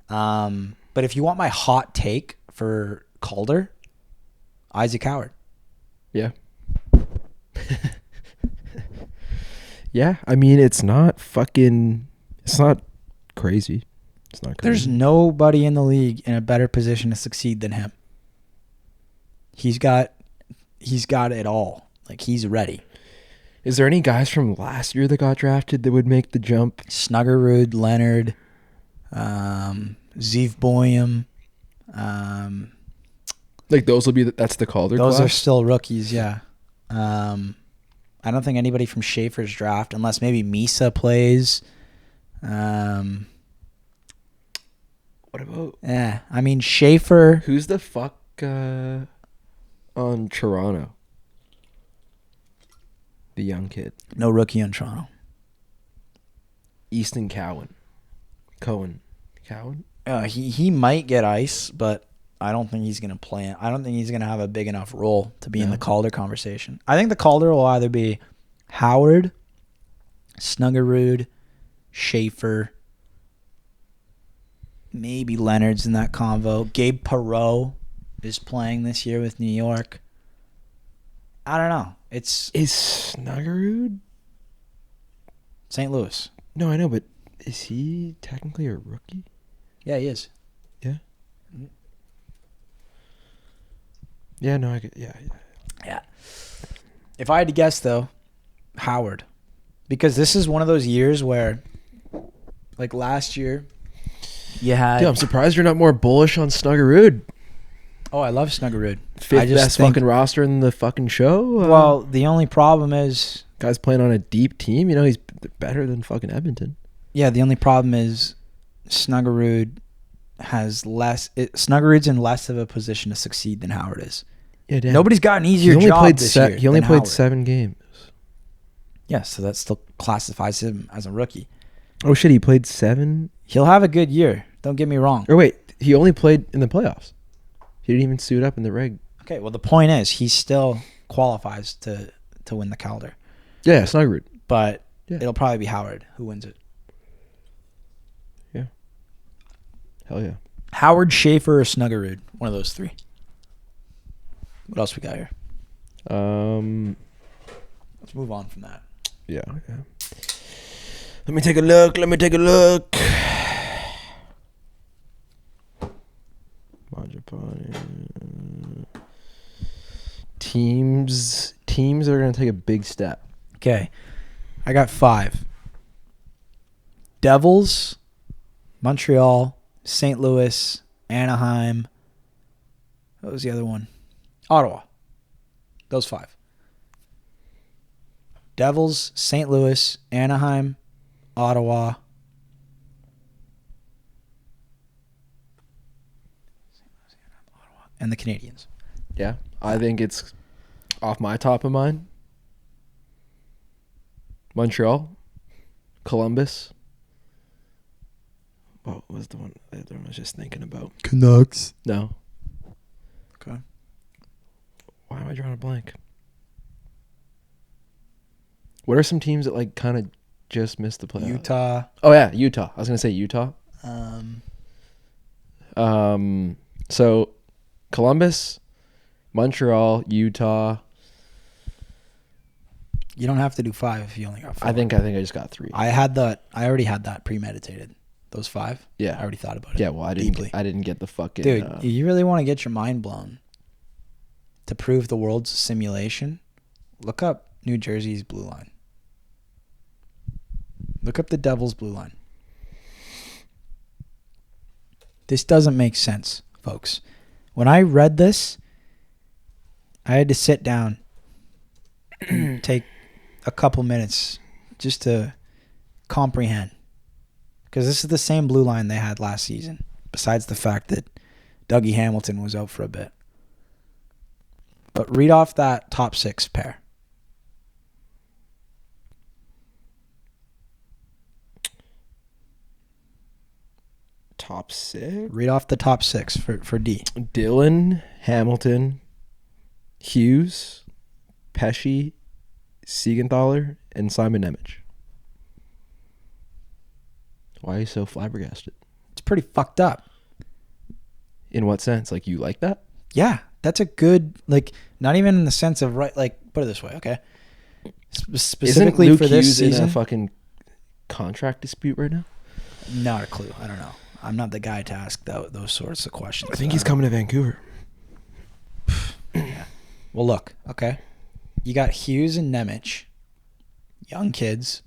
But if you want my hot take for Calder, Isaac Howard. Yeah. Yeah, I mean, it's not crazy. It's not crazy. There's nobody in the league in a better position to succeed than him. He's got it all. Like, he's ready. Is there any guys from last year that got drafted that would make the jump? Snuggerud, Leonard, Zeev Boyum. Like, those will be that's the Calder Those class? are still rookies, yeah. I don't think anybody from Schaefer's draft, unless maybe Misa plays. What about? Yeah, I mean, Schaefer. Who's the fuck on Toronto? The young kid. No rookie on Toronto. Easton Cowan. Cowan. He might get ice, but I don't think he's going to play. I don't think he's going to have a big enough role to be in the Calder conversation. I think the Calder will either be Howard, Snuggerud, Schaefer, maybe Leonard's in that convo. Gabe Perreault is playing this year with New York. I don't know. Is Snuggerud? St. Louis. No, I know, but is he technically a rookie? Yeah, he is. Yeah. Yeah, no, I get. Yeah. If I had to guess, though, Howard, because this is one of those years where, like last year, you had. Dude, I'm surprised you're not more bullish on Snuggerud. Oh, I love Snuggerud. Fifth best fucking roster in the fucking show. Well, the only problem is, guy's playing on a deep team. You know, he's better than fucking Edmonton. Yeah, the only problem is Snuggerud has less. Snuggerud's in less of a position to succeed than Howard is. Yeah, damn. Nobody's got an easier job this year. He only than played Howard. 7 games. Yeah, so that still classifies him as a rookie. Oh shit, he played 7. He'll have a good year. Don't get me wrong. Or wait, he only played in the playoffs. He didn't even suit up in the reg. Okay, well the point is he still qualifies to win the Calder. Yeah, Snuggerud. But it'll probably be Howard who wins it. Yeah. Hell yeah. Howard, Schaefer, or Snuggerud. One of those three. What else we got here? Let's move on from that. Yeah. Let me take a look. Teams are going to take a big step. Okay. I got 5. Devils, Montreal, St. Louis, Anaheim. What was the other one? Ottawa. Those 5. Devils, St. Louis, Anaheim, Ottawa. And the Canadians. Yeah. I think it's off my top of mind. Montreal, Columbus. What was the one I was just thinking about? Canucks. No. Okay. Why am I drawing a blank? What are some teams that like kind of just missed the playoffs? Utah. Oh yeah, Utah. I was gonna say Utah. So Columbus, Montreal, Utah. You don't have to do 5 if you only got 4. I think I just got 3. I already had that premeditated. Those 5. Yeah. I already thought about it. Yeah. Well, I didn't get the fucking. Dude, you really want to get your mind blown to prove the world's a simulation? Look up New Jersey's blue line. Look up the Devils' blue line. This doesn't make sense, folks. When I read this, I had to sit down and take a couple minutes just to comprehend. Because this is the same blue line they had last season, besides the fact that Dougie Hamilton was out for a bit. But read off that top 6 pair. Top 6? Read off the top 6 for D. Dylan, Hamilton, Hughes, Pesci, Siegenthaler, and Simon Nemec. Why are you so flabbergasted? It's pretty fucked up. In what sense? Like, you like that? Yeah, that's a good, like, not even in the sense of, right, like, put it this way, okay? Specifically Isn't Luke for this Hughes season. in a fucking contract dispute right now? Not a clue. I don't know. I'm not the guy to ask those sorts of questions. I think he's coming to Vancouver. Yeah. Well, look, okay? You got Hughes and Nemec, young kids,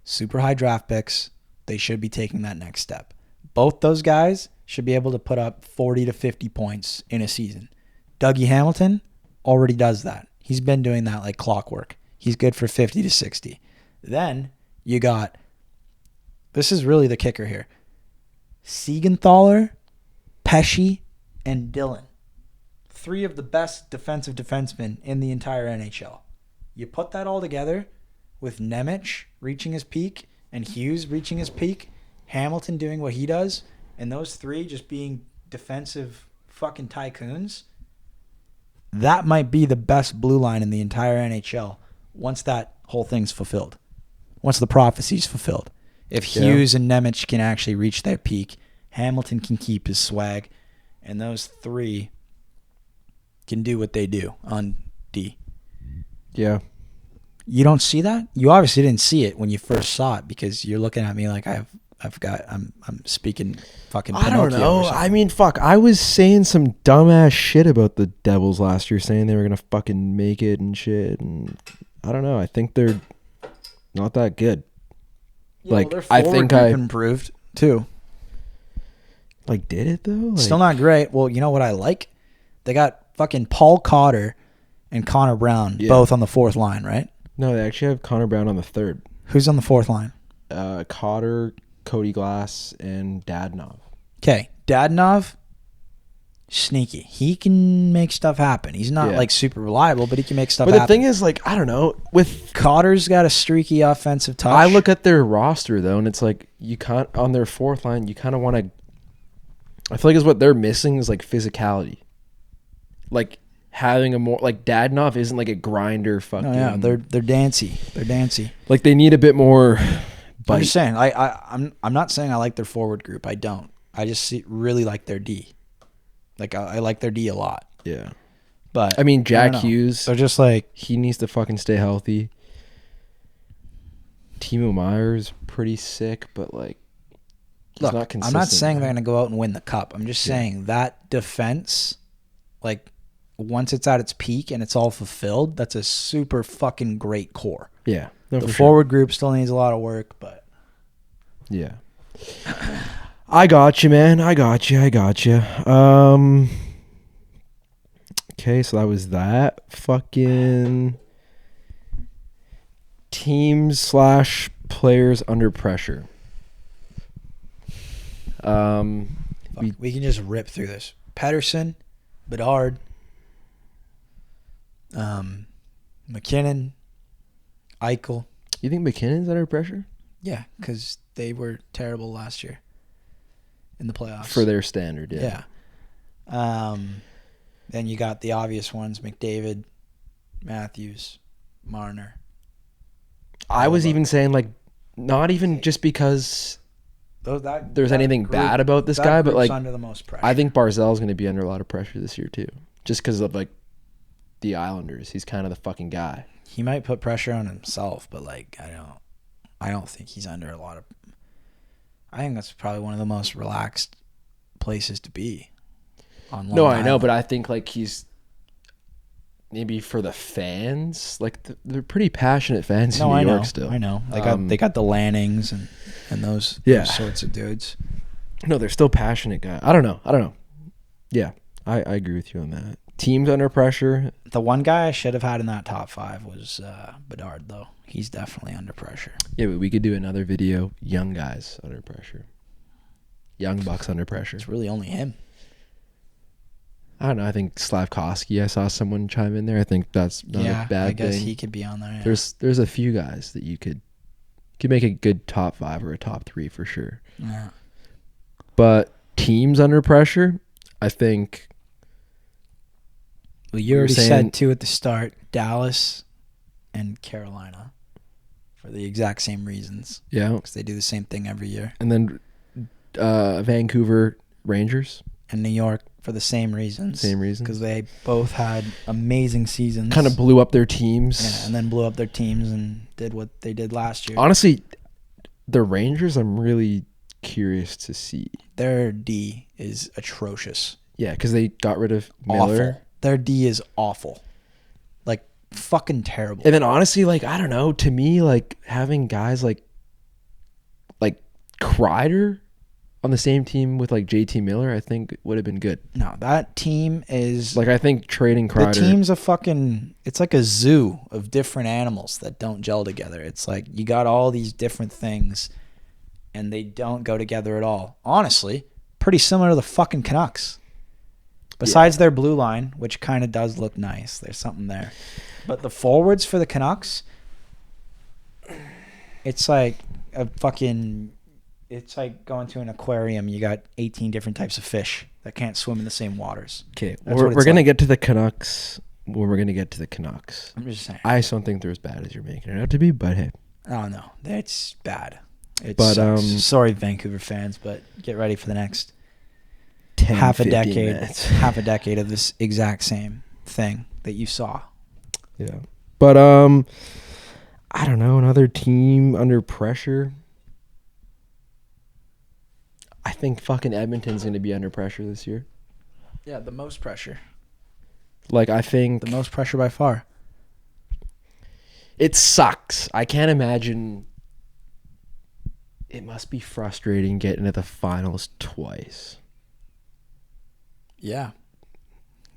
super high draft picks. They should be taking that next step. Both those guys should be able to put up 40 to 50 points in a season. Dougie Hamilton already does that. He's been doing that like clockwork. He's good for 50 to 60. Then you got, this is really the kicker here, Siegenthaler, Pesci, and Dylan. 3 of the best defensive defensemen in the entire NHL. You put that all together with Nemec reaching his peak and Hughes reaching his peak, Hamilton doing what he does, and those 3 just being defensive fucking tycoons, that might be the best blue line in the entire NHL once that whole thing's fulfilled. Once the prophecy's fulfilled. If Hughes and Nemec can actually reach their peak, Hamilton can keep his swag, and those 3 can do what they do on D. Yeah. You don't see that? You obviously didn't see it when you first saw it because you're looking at me like I'm speaking fucking Pinocchio. I don't know. Or something. I mean, fuck. I was saying some dumbass shit about the Devils last year, saying they were gonna fucking make it and shit. And I don't know. I think they're not that good. Yeah, like, well, I think I improved too. Like, did it though? Like, Still not great. Well, you know what I like? They got fucking Paul Cotter and Connor Brown both on the 4th line, right? No, they actually have Connor Brown on the 3rd. Who's on the 4th line? Cotter, Cody Glass, and Dadonov. Okay, Dadonov, sneaky. He can make stuff happen. He's not like super reliable, but he can make stuff happen. But the thing is, like, I don't know. With Cotter's got a streaky offensive touch. I look at their roster though, and it's like you can't on their 4th line. You kind of want to. I feel like is what they're missing is like physicality. Like having a more like Dadonov isn't like a grinder fucking. Oh yeah, they're dancy. They're dancy. Like they need a bit more. Bite. I'm just saying. I'm not saying I like their forward group. I don't. I just really like their D. Like I like their D a lot. Yeah. But I mean, Jack Hughes. They're just like he needs to fucking stay healthy. Timo Meyer's pretty sick, but like he's Look, not consistent. I'm not saying they're going to go out and win the cup. I'm just saying that defense, like, once it's at its peak and it's all fulfilled, that's a super fucking great core. Yeah. No, The for forward group still needs a lot of work, but yeah. I got you, man. I got you. Okay, so that was that. Fucking teams/players under pressure. we can just rip through this. Pedersen, Bedard, McKinnon, Eichel. You think McKinnon's under pressure? Yeah, because they were terrible last year in the playoffs. For their standard, yeah. Then you got the obvious ones, McDavid, Matthews, Marner. I was even saying, like, not even just because there's anything bad about this guy, but, like, under the most pressure. I think Barzell's going to be under a lot of pressure this year, too. Just because of, like, the Islanders. He's kind of the fucking guy. He might put pressure on himself, but, like, I don't think he's under a lot of... I think that's probably one of the most relaxed places to be. On Long I know, Island. but I think, like, he's maybe for the fans, like, they're pretty passionate fans in New York still. I know. They got the Lannings and those sorts of dudes. No, they're still passionate guys. I don't know. Yeah, I agree with you on that. Teams under pressure. The one guy I should have had in that top 5 was Bedard, though. He's definitely under pressure. Yeah, but we could do another video. Young guys under pressure. Young Bucks under pressure. It's really only him. I don't know. I think Slavkovsky, I saw someone chime in there. I think that's not a bad thing. I guess he could be on there. Yeah. There's a few guys that you could make a good top 5 or a top 3 for sure. Yeah. But teams under pressure, I think. Well, you already said 2 at the start: Dallas and Carolina, for the exact same reasons. Yeah, because they do the same thing every year. And then Vancouver Rangers and New York for the same reasons. Because they both had amazing seasons. Kind of blew up their teams. Yeah, and then blew up their teams and did what they did last year. Honestly, the Rangers, I'm really curious to see. Their D is atrocious. Yeah, because they got rid of Miller. Awful. Their D is awful. Like, fucking terrible. And then honestly, like, I don't know, to me, like, having guys like Kreider on the same team with, like, JT Miller, I think would have been good. No, that team is... Like, I think trading Kreider... The team's a fucking... It's like a zoo of different animals that don't gel together. It's like you got all these different things, and they don't go together at all. Honestly, pretty similar to the fucking Canucks. Besides their blue line, which kind of does look nice. There's something there. But the forwards for the Canucks, it's like a fucking... It's like going to an aquarium. You got 18 different types of fish that can't swim in the same waters. Okay, we're going to get to the Canucks when we're going to get to the Canucks. I'm just saying. I just don't think they're as bad as you're making it out to be, but hey. Oh, no. It's bad. Sorry, Vancouver fans, but get ready for the next... 10, half a 15 decade minutes. Half a decade of this exact same thing that you saw. Yeah. But I don't know, another team under pressure. I think fucking Edmonton's going to be under pressure this year. Yeah, the most pressure. Like, I think the most pressure by far. It sucks. I can't imagine. It must be frustrating getting to the finals twice. Yeah.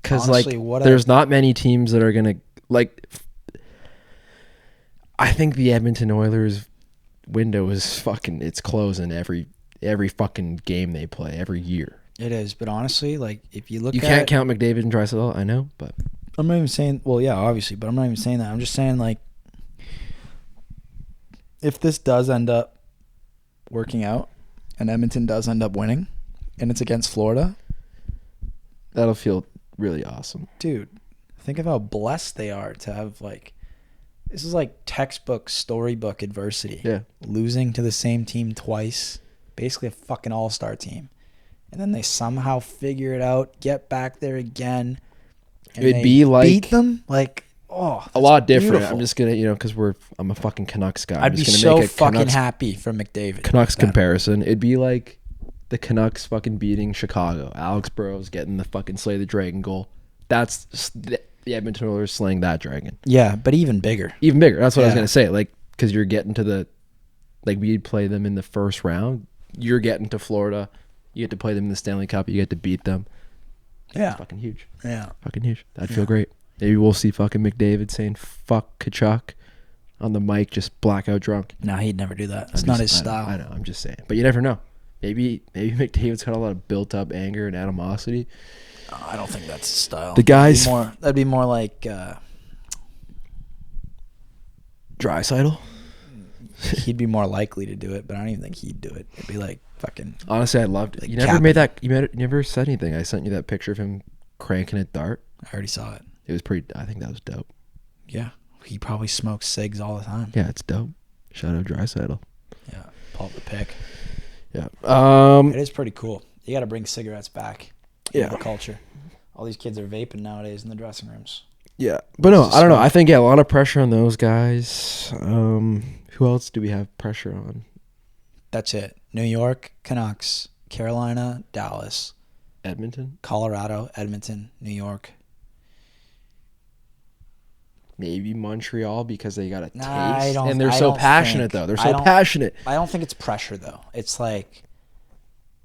Because, like, there's not many teams that are going to, like, I think the Edmonton Oilers window is fucking, it's closing every fucking game they play every year. It is, but honestly, like, if you look at... You can't count McDavid and Draisaitl, I know, but... I'm not even saying, well, yeah, obviously, but I'm not even saying that. I'm just saying, like, if this does end up working out and Edmonton does end up winning and it's against Florida... That'll feel really awesome. Dude, think of how blessed they are to have, like, this is like textbook, storybook adversity. Yeah. Losing to the same team twice, basically a fucking all-star team. And then they somehow figure it out, get back there again. And It'd be like... beat them? Like, Oh, a lot different. beautiful. I'm just gonna, because I'm a fucking Canucks guy. I'd I'm be just gonna so make a fucking Canucks, happy for McDavid. Canucks like that. comparison. It'd be like the Canucks fucking beating Chicago. Alex Burrows getting the fucking Slay the Dragon goal. That's the Edmonton Oilers slaying that dragon. Yeah, but even bigger. Even bigger. That's what I was Yeah. gonna say. Like, because you're getting to we'd play them in the first round. You're getting to Florida. You get to play them in the Stanley Cup. You get to beat them. Yeah. It's fucking huge. Yeah. Fucking huge. That'd feel great. Maybe we'll see fucking McDavid saying "fuck Kachuk" on the mic, just blackout drunk. No, he'd never do that. It's not his style. I know. I'm just saying. But you never know. Maybe McDavid's got a lot of built up anger and animosity. I don't think that's his style. The guys, that'd be more like Draisaitl. he'd be more likely to do it, but I don't even think he'd do it. It'd be like fucking. Honestly, I loved it. Like You never Captain. made that. You never said anything. I sent you that picture of him cranking a dart. I already saw it. It was pretty. I think that was dope. Yeah, he probably smokes cigs all the time. Yeah, it's dope. Shout out Draisaitl. Yeah, pull up the pic. Yeah. It is pretty cool. You got to bring cigarettes back. Yeah. The culture. All these kids are vaping nowadays in the dressing rooms. Yeah, but no, I don't know. I think a lot of pressure on those guys. Who else do we have pressure on? That's it. New York, Canucks, Carolina, Dallas, Edmonton, Colorado, Edmonton, New York. maybe Montreal because they got a taste, I and they're I so don't passionate think- though. They're I so don't- passionate. I don't think it's pressure though. It's like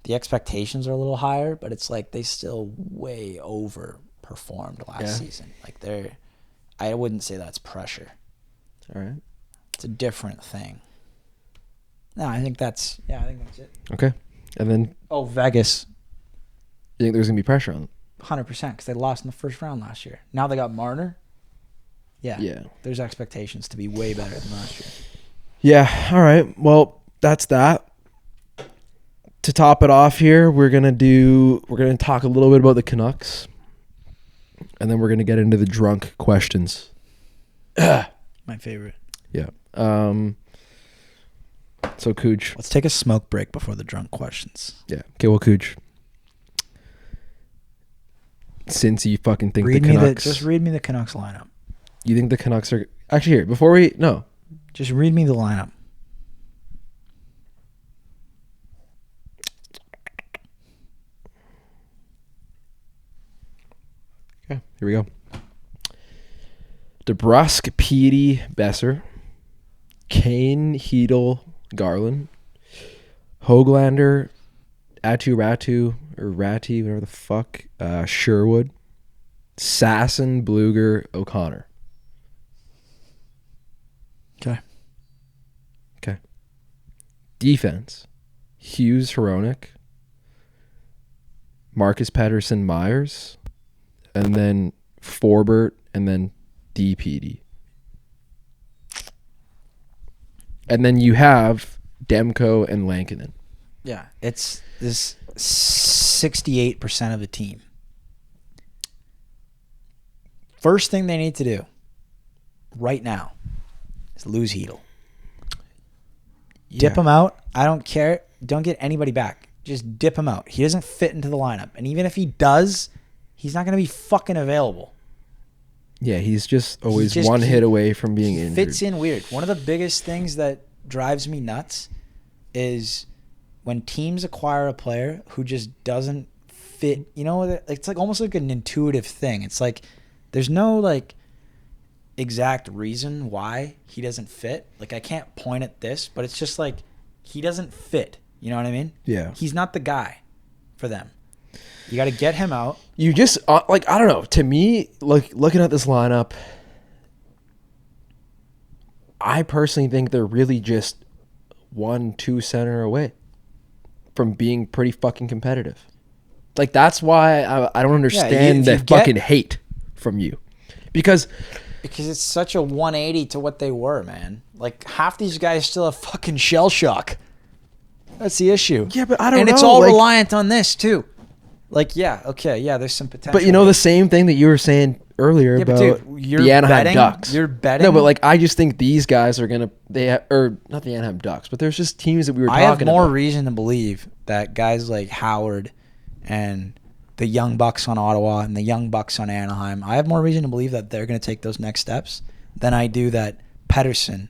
the expectations are a little higher, but it's like they still way overperformed last season. Like I wouldn't say that's pressure. All right. It's a different thing. No, I think that's it. Okay. And then Oh, Vegas, you think there's gonna be pressure on them? 100% because they lost in the first round last year. Now they got Marner. Yeah. Yeah. There's expectations to be way better than last year. Yeah. All right. Well, that's that. To top it off here, we're gonna talk a little bit about the Canucks, and then we're gonna get into the drunk questions. My favorite. Yeah. So Cooch. Let's take a smoke break before the drunk questions. Yeah. Okay. Well, Cooch. Since you fucking think Read the me Canucks, just read me the Canucks lineup. you think the Canucks are actually here before we no. Just read me the lineup. Okay, here we go. DeBrusk, Petey, Besser, Kane, Hedel, Garland, Hoaglander, Ratu, or Ratty, whatever the fuck, Sherwood, Sasson, Bluger, O'Connor. Okay. Okay. Defense, Hughes, Hronik, Marcus Patterson, Myers, and then Forbert, and then DPD. And then you have Demko and Lankinen. Yeah, it's this 68% of the team. First thing they need to do right now is lose Hedel. Dip him out. I don't care. Don't get anybody back. Just dip him out. He doesn't fit into the lineup. And even if he does, he's not going to be fucking available. Yeah, he's just always one hit away from being injured. Fits in weird. One of the biggest things that drives me nuts is when teams acquire a player who just doesn't fit. You know, it's like almost like an intuitive thing. It's like there's no like exact reason why he doesn't fit. Like I can't point at this, but it's just like he doesn't fit. You know what I mean? Yeah. He's not the guy for them. You got to get him out. You just like I don't know. To me, like looking at this lineup, I personally think they're really just 1-2 center away from being pretty fucking competitive. Like that's why I don't understand the fucking hate from you, because it's such a 180 to what they were, man. Like half these guys still have fucking shell shock. That's the issue. Yeah, but I don't know. And it's all reliant on this too. Like, yeah, okay, yeah, there's some potential. But you know the same thing that you were saying earlier about the Anaheim Ducks. You're betting. No, but like I just think these guys are gonna or not the Anaheim Ducks, but there's just teams that we were talking about. I have more reason to believe that guys like Howard and the Young Bucks on Ottawa and the Young Bucks on Anaheim, I have more reason to believe that they're going to take those next steps than I do that Pettersson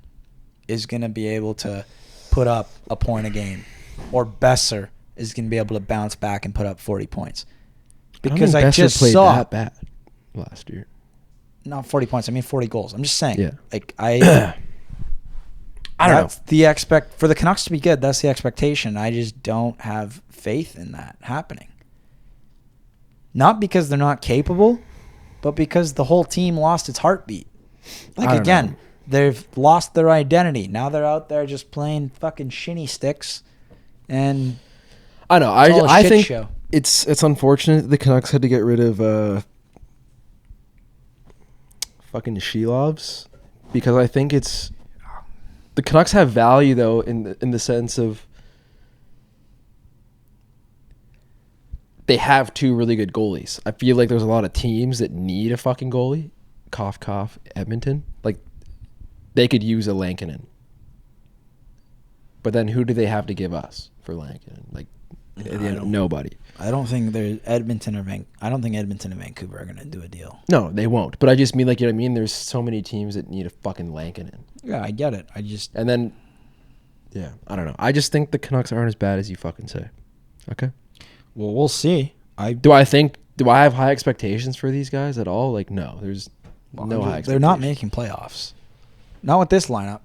is going to be able to put up a point a game, or Besser is going to be able to bounce back and put up 40 points. Because I just played saw that bad last year. Not 40 points. I mean 40 goals. I'm just saying. Yeah. Like I don't know. For the Canucks to be good, that's the expectation. I just don't have faith in that happening. Not because they're not capable, but because the whole team lost its heartbeat. Like again, they've lost their identity. Now they're out there just playing fucking shinny sticks, and I know. it's all a I shit think show. it's unfortunate the Canucks had to get rid of fucking Shilovs, because I think it's the Canucks have value though in the sense of they have two really good goalies. I feel like there's a lot of teams that need a fucking goalie. Cough, cough. Edmonton, like they could use a Lankinen, but then who do they have to give us for Lankinen? Like nobody. I don't think Edmonton and Vancouver are going to do a deal. No, they won't. But I just mean, like, you know what I mean? There's so many teams that need a fucking Lankinen. Yeah, I get it. And then, yeah, I don't know. I just think the Canucks aren't as bad as you fucking say. Okay? Well, we'll see. Do I have high expectations for these guys at all? Like, no. There's no high expectations. They're not making playoffs. Not with this lineup.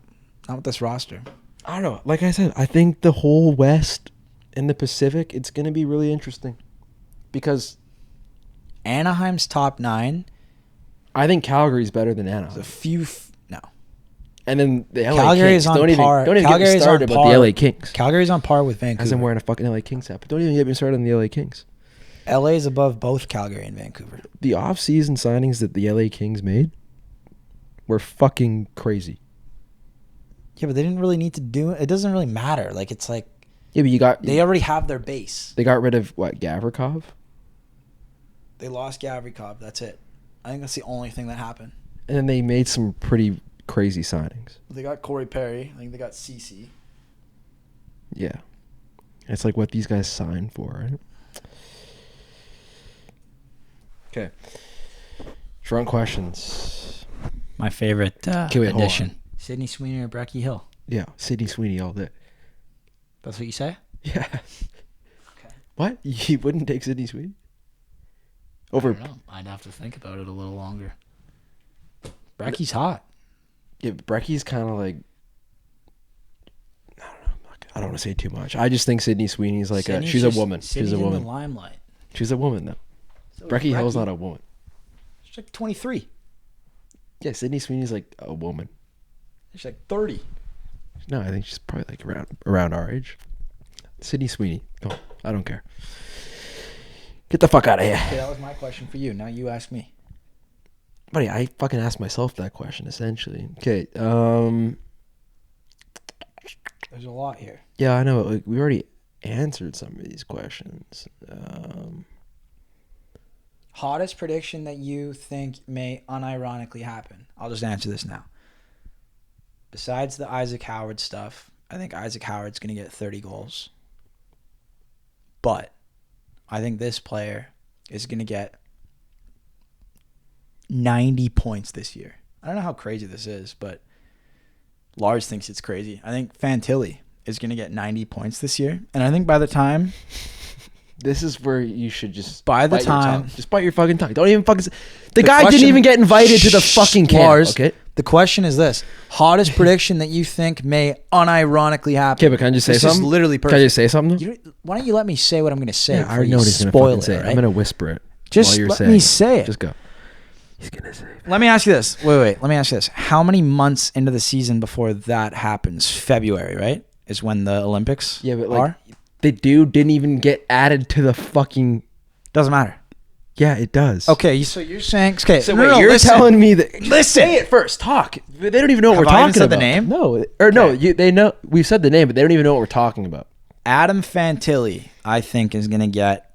Not with this roster. I don't know. Like I said, I think the whole West and the Pacific, it's going to be really interesting. Because Anaheim's top 9. I think Calgary's better than Anaheim. There's a few... No. And then the LA Calgary's Kings. on Don't par. even get me started about the LA Kings. Calgary's on par with Vancouver. As I'm wearing a fucking LA Kings hat. But don't even get me started on the LA Kings. LA is above both Calgary and Vancouver. The off-season signings that the LA Kings made were fucking crazy. Yeah, but they didn't really need to do it. It doesn't really matter. Like, it's like... Yeah, but they already have their base. They got rid of, what, Gavrikov? They lost Gavrikov. That's it. I think that's the only thing that happened. And then they made some pretty crazy signings. They got Corey Perry. I think they got CC. Yeah. It's like what these guys signed for, right? Okay. Drunk questions. My favorite wait, addition. Sidney Sweeney or Brecky Hill? Yeah, Sidney Sweeney all day. That's what you say? Yeah. Okay. What? You wouldn't take Sidney Sweeney? Over? I don't know. I'd have to think about it a little longer. Brecky's hot. Yeah, Brecky's kind of like... I don't know. I don't want to say too much. I just think Sidney Sweeney's like she's a woman. She's a woman. In the limelight. She's a woman, though. So Brecky Hill's not a woman. She's like 23. Yeah, Sidney Sweeney's like a woman. She's like 30. No, I think she's probably like around our age. Sidney Sweeney. Come on. I don't care. Get the fuck out of here. Okay, that was my question for you. Now you ask me. Buddy, I fucking asked myself that question, essentially. Okay. There's a lot here. Yeah, I know. Like, we already answered some of these questions. Hottest prediction that you think may unironically happen? I'll just answer this now. Besides the Isaac Howard stuff, I think Isaac Howard's going to get 30 goals. But I think this player is going to get 90 points this year. I don't know how crazy this is, but Lars thinks it's crazy. I think Fantilli is going to get 90 points this year. And I think by the time... This is where you should just by the time... Just bite your fucking tongue. Don't even fucking... The guy didn't even get invited to the fucking camp. Lars, okay? The question is this. Hottest prediction that you think may unironically happen. Okay, but can I just say something? This is literally perfect. Can I just say something? Why don't you let me say what I'm going to say? Yeah, I already know what he's going to fucking say. Right? I'm going to whisper it. Just let me say it. Just go. He's going to say it. Let me ask you this. Wait. Let me ask you this. How many months into the season before that happens? February, right? Is when the Olympics are? The dude didn't even get added to the fucking... Doesn't matter. Yeah, it does. Okay, so you're saying... Okay, so wait, you're telling me that... Listen! Say it first. Talk. They don't even know what we're talking about. Have I even said the name? No. No, they know... We've said the name, but they don't even know what we're talking about. Adam Fantilli, I think, is going to get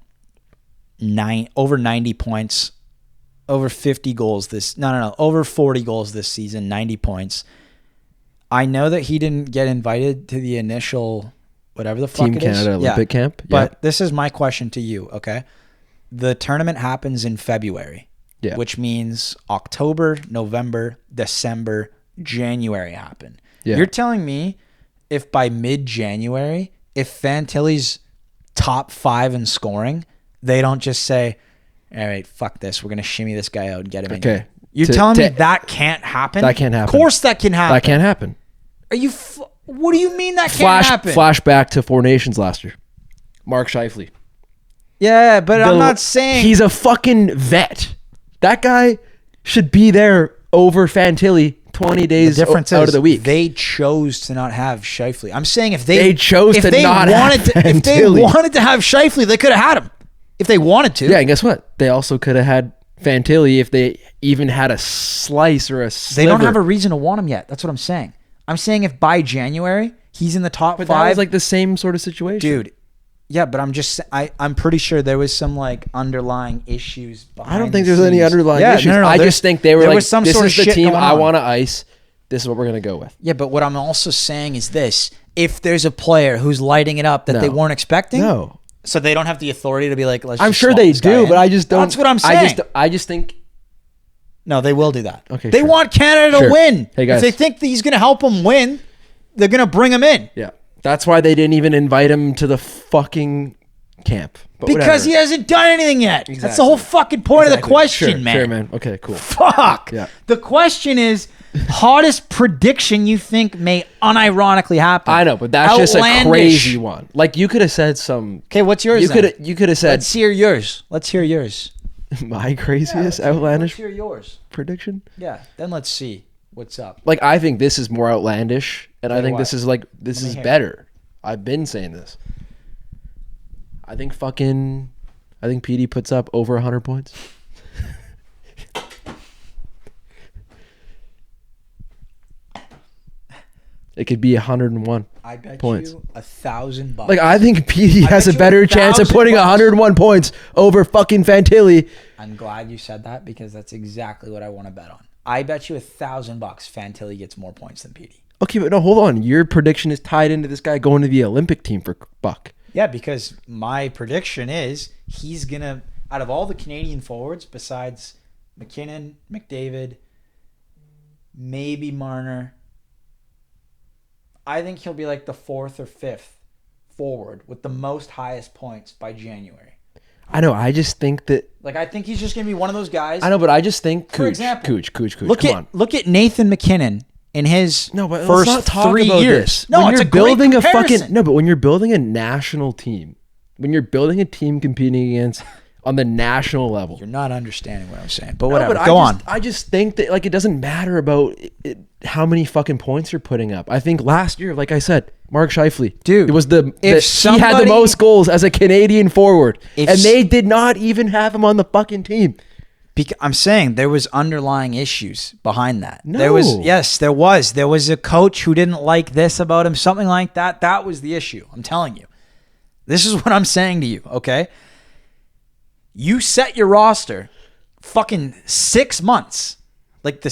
over 90 points, over 50 goals this... No, over 40 goals this season, 90 points. I know that he didn't get invited to the initial... Whatever the fuck Team it is. Canada Olympic camp. But this is my question to you, okay? the tournament happens in February, which means October, November, December, January happen. Yeah. You're telling me if by mid-January, if Fantilli's top 5 in scoring, they don't just say, all right, fuck this. We're going to shimmy this guy out and get him in here. You're telling me that can't happen? That can't happen. Of course that can happen. That can't happen. Are you... what do you mean that can't happen? Flashback to Four Nations last year. Mark Scheifele. Yeah, but I'm not saying... He's a fucking vet. That guy should be there over Fantilli 20 days out of the week. They chose to not have Scheifele. I'm saying if they wanted to have Scheifele, they could have had him. If they wanted to. Yeah, and guess what? They also could have had Fantilli if they even had a slice or a sliver. They don't have a reason to want him yet. That's what I'm saying. I'm saying if by January he's in the top 5. That was like the same sort of situation. Dude. Yeah, but I'm pretty sure there was some like underlying issues behind I don't think there's any underlying issues. No, I just think they were like, this is the team I want to ice. This is what we're going to go with. Yeah, but what I'm also saying is this. If there's a player who's lighting it up that they weren't expecting, so they don't have the authority to be like, let's I'm just sure they do, but I just don't. That's what I'm saying. I just think. No, they will do that. Okay, they want Canada to win. Hey, guys. If they think that he's going to help them win, they're going to bring him in. Yeah. That's why they didn't even invite him to the fucking camp. But because he hasn't done anything yet. Exactly. That's the whole fucking point of the question, man. Sure, man. Okay, cool. Fuck. Yeah. The question is, hottest prediction you think may unironically happen. I know, but that's just a crazy one. Like you could have said some. Okay, what's yours? You could have said. Let's hear yours. My craziest outlandish. Let's hear yours. Prediction. Yeah. Then let's see what's up. Like I think this is more outlandish, and I think this is better. I've been saying this. I think PD puts up over 100 points. It could be 101 I bet points. you $1,000. Like I think PD has a better chance of putting 101 points over fucking Fantilli. I'm glad you said that because that's exactly what I want to bet on. I bet you $1,000 Fantilli gets more points than PD. Okay, but no, hold on. Your prediction is tied into this guy going to the Olympic team for Buck. Yeah, because my prediction is he's going to, out of all the Canadian forwards, besides McKinnon, McDavid, maybe Marner, I think he'll be like the 4th or 5th forward with the most highest points by January. I know. I just think that... Like, I think he's just going to be one of those guys. I know, but I just think... For example... Cooch. Look at Nathan McKinnon in his first 3 years. No, it's a great comparison. No, but when you're building a national team, when you're building a team competing against on the national level... You're not understanding what I'm saying, but whatever. Go on. I just think that like it doesn't matter about how many fucking points you're putting up. I think last year, like I said, Mark Scheifele, dude, it was he had the most goals as a Canadian forward, and they did not even have him on the fucking team. I'm saying there was underlying issues behind that. No. There was a coach who didn't like this about him, something like that. That was the issue. I'm telling you. This is what I'm saying to you, okay? You set your roster fucking 6 months. Like the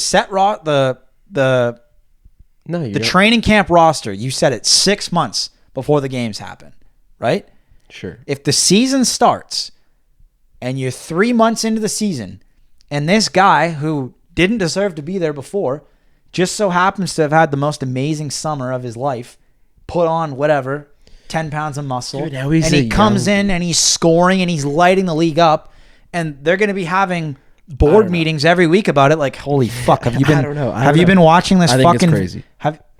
training camp roster, you set it 6 months before the games happen, right? Sure. If the season starts and you're 3 months into the season and this guy who didn't deserve to be there before just so happens to have had the most amazing summer of his life, put on whatever, 10 pounds of muscle, dude, and he comes in and he's scoring and he's lighting the league up, and they're going to be having board meetings every week about it. Like, holy fuck, have you been? I don't know. Have you been watching this? I think it's crazy.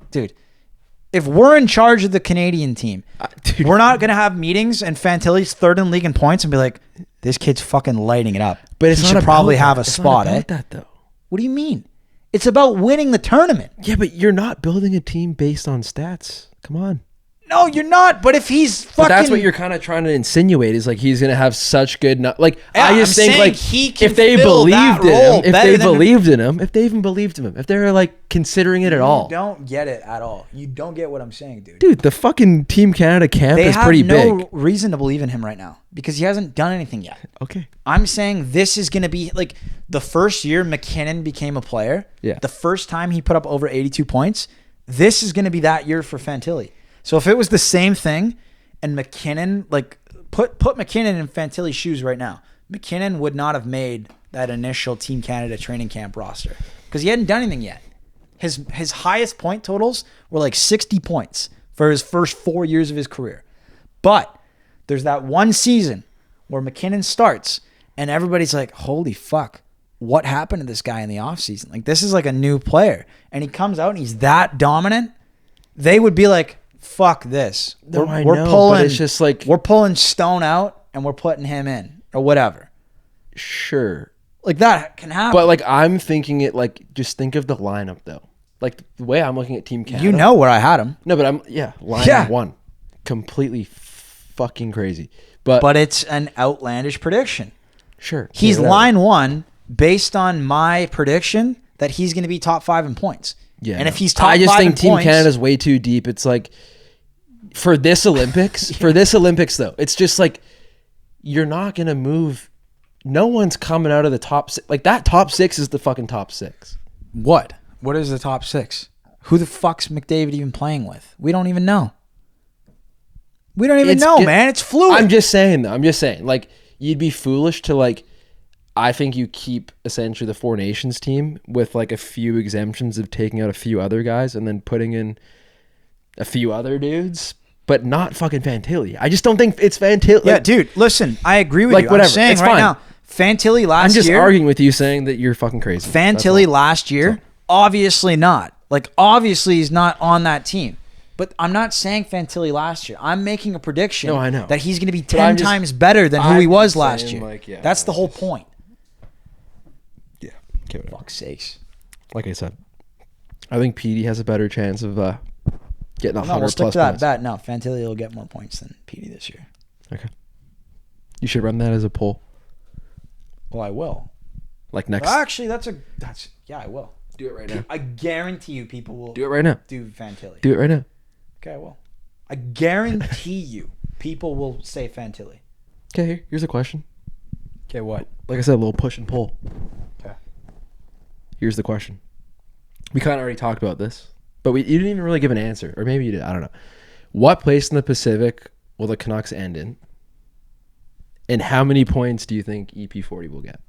Dude, if we're in charge of the Canadian team, we're not going to have meetings and Fantilli's 3rd in league in points and be like, this kid's fucking lighting it up. But it's he should probably have a spot. It's not about that though. What do you mean? It's about winning the tournament. Yeah, but you're not building a team based on stats. Come on. No, you're not. But if he's fucking... But that's what you're kind of trying to insinuate is like he's going to have such good... I just think like if they believed in him, if they even believed in him, if they're like considering it at all. You don't get it at all. You don't get what I'm saying, dude. Dude, the fucking Team Canada camp is pretty big. They have no reason to believe in him right now because he hasn't done anything yet. Okay. I'm saying this is going to be like the first year McKinnon became a player. Yeah. The first time he put up over 82 points, this is going to be that year for Fantilli. So if it was the same thing and McKinnon, like put McKinnon in Fantilli's shoes right now, McKinnon would not have made that initial Team Canada training camp roster because he hadn't done anything yet. His highest point totals were like 60 points for his first 4 years of his career. But there's that one season where McKinnon starts and everybody's like, holy fuck, what happened to this guy in the offseason? Like, this is like a new player. And he comes out and he's that dominant. They would be like, fuck this. No, I know, but it's just like, we're pulling Stone out and we're putting him in or whatever. Sure. Like, that can happen. But like, I'm thinking it like, just think of the lineup though. Like the way I'm looking at Team Canada. You know where I had him. No, but lineup one. Completely fucking crazy. But it's an outlandish prediction. Sure. He's line one based on my prediction that he's going to be top 5 in points. Yeah. And if he's top 5 I just think Team points, Canada's way too deep. It's like for this Olympics, though, it's just like you're not going to move. No one's coming out of the top 6. Like that top 6 is the fucking top 6. What? What is the top 6? Who the fuck's McDavid even playing with? We don't even know. We don't even know, man. It's fluid. I'm just saying, though. Like, you'd be foolish to, like, I think you keep essentially the Four Nations team with, like, a few exemptions of taking out a few other guys and then putting in a few other dudes, but not fucking Fantilli. I just don't think it's Fantilli. Yeah, dude, listen, I agree with like, you. Whatever. I'm saying it's right fine. now, Fantilli last year. I'm just arguing with you saying that you're fucking crazy. Fantilli last year, obviously not. Like, obviously he's not on that team. But I'm not saying Fantilli last year. I'm making a prediction that he's going to be 10 times better than who he was last year. Like, yeah, that's the whole point. Yeah. Okay, whatever. Fuck's sakes. Like I said, I think Petey has a better chance of getting 100 we'll stick plus to that points. bet. No, Fantilli will get more points than Petey this year. Okay. You should run that as a poll. Well, I will. Like next. Actually, yeah, I will. Do it right now. I guarantee you people will do it right now. Do Fantilli. Do it right now. Okay, I will. I guarantee you people will say Fantilli. Okay, here's a question. Okay, what? Like I said, a little push and pull. Okay. Here's the question. We kind of already talked about this, but you didn't even really give an answer. Or maybe you did. I don't know. What place in the Pacific will the Canucks end in? And how many points do you think EP40 will get?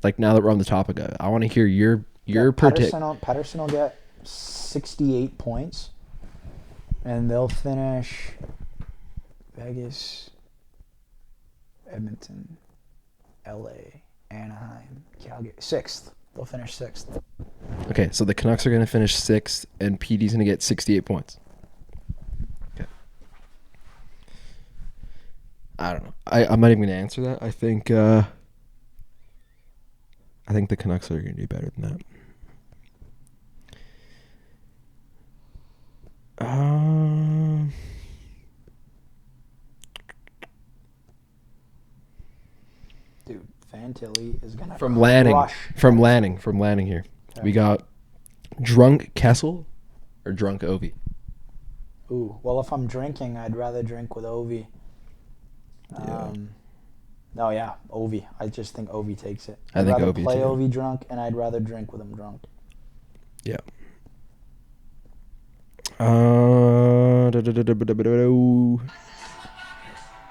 Like, now that we're on the topic of it, I want to hear your Pettersson will get 68 points. And they'll finish Vegas, Edmonton, LA, Anaheim, Calgary. 6th. They'll finish 6th. Okay, so the Canucks are going to finish 6th, and PD's going to get 68 points. Okay. I don't know. I'm not even going to answer that. I think the Canucks are going to do better than that. Dude, Fantilli is gonna from Lanning here. Okay. We got Drunk Kessel or Drunk Ovi. Ooh, well, if I'm drinking, I'd rather drink with Ovi. Ovi. I just think Ovi takes it. I'd rather play Ovi drunk, and I'd rather drink with him drunk. Yeah. You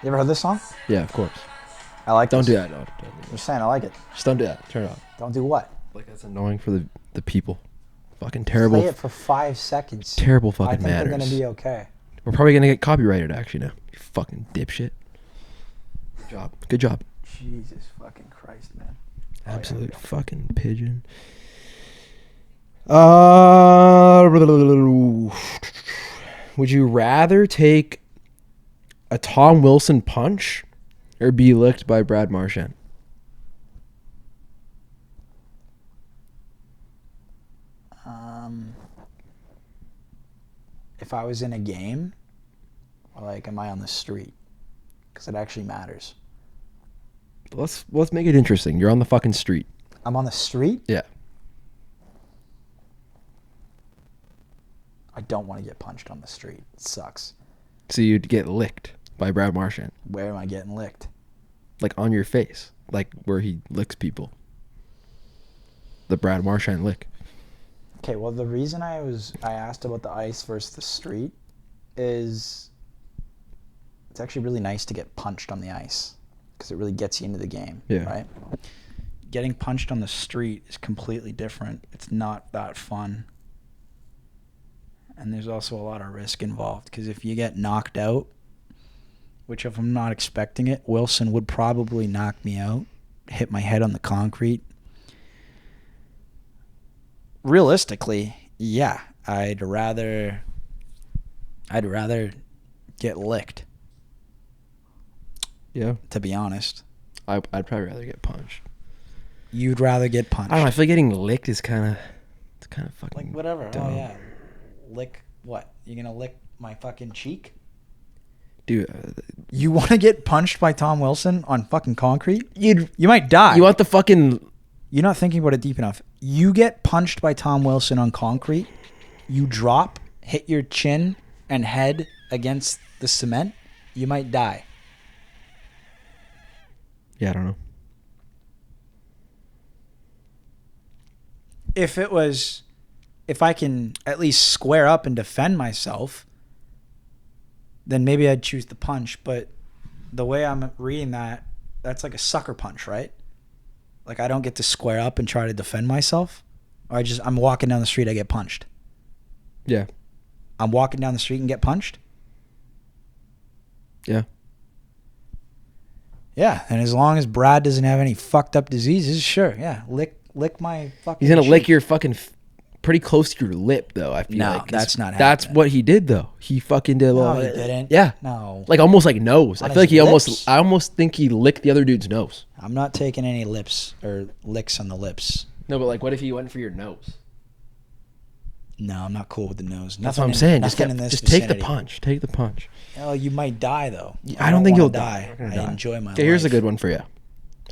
ever heard this song? Yeah, of course. I like Don't this. do that. No, I'm just saying, I like it. Just don't do that. Turn it off. Don't do what? Like, that's annoying for the people. Fucking terrible. Play it for 5 seconds. Terrible fucking manners. I think they're going to be okay. We're probably going to get copyrighted, actually, now. You fucking dipshit. Good job. Good job. Jesus fucking Christ, man. Absolute fucking pigeon. Would you rather take a Tom Wilson punch or be licked by Brad Marchand? If I was in a game, or like, am I on the street? Because it actually matters. Let's make it interesting. You're on the fucking street. I'm on the street? Yeah. I don't want to get punched on the street. It sucks. So you'd get licked by Brad Marchand. Where am I getting licked? Like on your face. Like where he licks people. The Brad Marchand lick. Okay, well, the reason I asked about the ice versus the street is it's actually really nice to get punched on the ice. because it really gets you into the game. Yeah. Right. Getting punched on the street is completely different. It's not that fun. And there's also a lot of risk involved because if you get knocked out, which if I'm not expecting it, Wilson would probably knock me out, hit my head on the concrete. Realistically, yeah, I'd rather get licked. Yeah. To be honest. I'd probably rather get punched. You'd rather get punched. I don't know. I feel like getting licked is kind of fucking like whatever. dumb. Oh yeah. Lick what? You gonna lick my fucking cheek? Dude, you want to get punched by Tom Wilson on fucking concrete? You might die. You want the fucking... You're not thinking about it deep enough. You get punched by Tom Wilson on concrete, you drop, hit your chin and head against the cement, you might die. Yeah, I don't know. If I can at least square up and defend myself, then maybe I'd choose the punch. But the way I'm reading that, that's like a sucker punch, right? Like I don't get to square up and try to defend myself. Or I'm walking down the street, I get punched. Yeah. I'm walking down the street and get punched? Yeah. Yeah, and as long as Brad doesn't have any fucked up diseases, sure, yeah. Lick my fucking He's going to lick cheek. your fucking... pretty close to your lip, though, I feel No, like. that's not That's happening. what he did, though. He fucking did... No, he didn't. Yeah. No. Like, almost like nose. On I feel like his he lips? I almost think he licked the other dude's nose. I'm not taking any lips or licks on the lips. No, but like, what if he went for your nose? No, I'm not cool with the nose. That's what I'm saying. Just Nothing in this take the vicinity. punch. Take the punch. Oh, you might die, though. I don't think wanna you'll die. You're gonna I die. enjoy my life. Okay, here's a good one for you.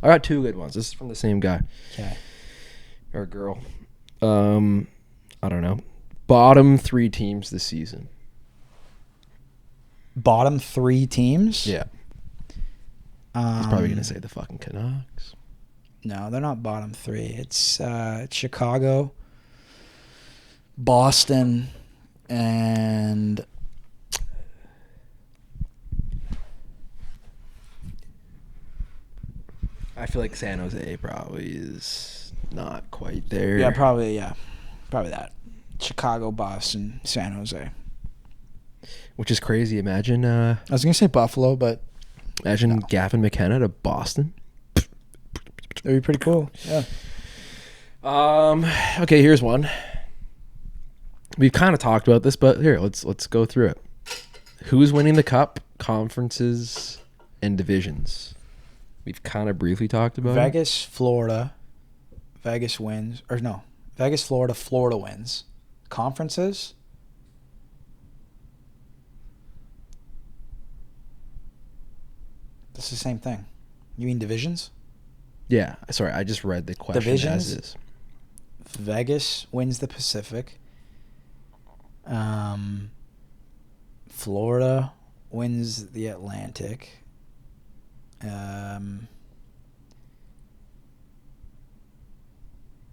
I got two good ones. This is from the same guy. Okay. Or girl. I don't know. Bottom 3 teams this season. Bottom 3 teams? Yeah. He's probably going to say the fucking Canucks. No, they're not bottom 3. It's Chicago, Boston, and... I feel like San Jose probably is not quite there. Yeah, probably that. Chicago, Boston, San Jose. Which is crazy. Imagine I was going to say Buffalo, but... Imagine Gavin McKenna to Boston. That'd be pretty cool. Yeah. Okay, here's one. We've kind of talked about this, but here, let's go through it. Who's winning the cup, conferences, and divisions? We've kind of briefly talked about Vegas, Florida. Vegas wins. Or no. Vegas, Florida. Florida wins. Conferences? It's the same thing. You mean divisions? Yeah, sorry, I just read the question Divisions? as is. Vegas wins the Pacific. Florida wins the Atlantic.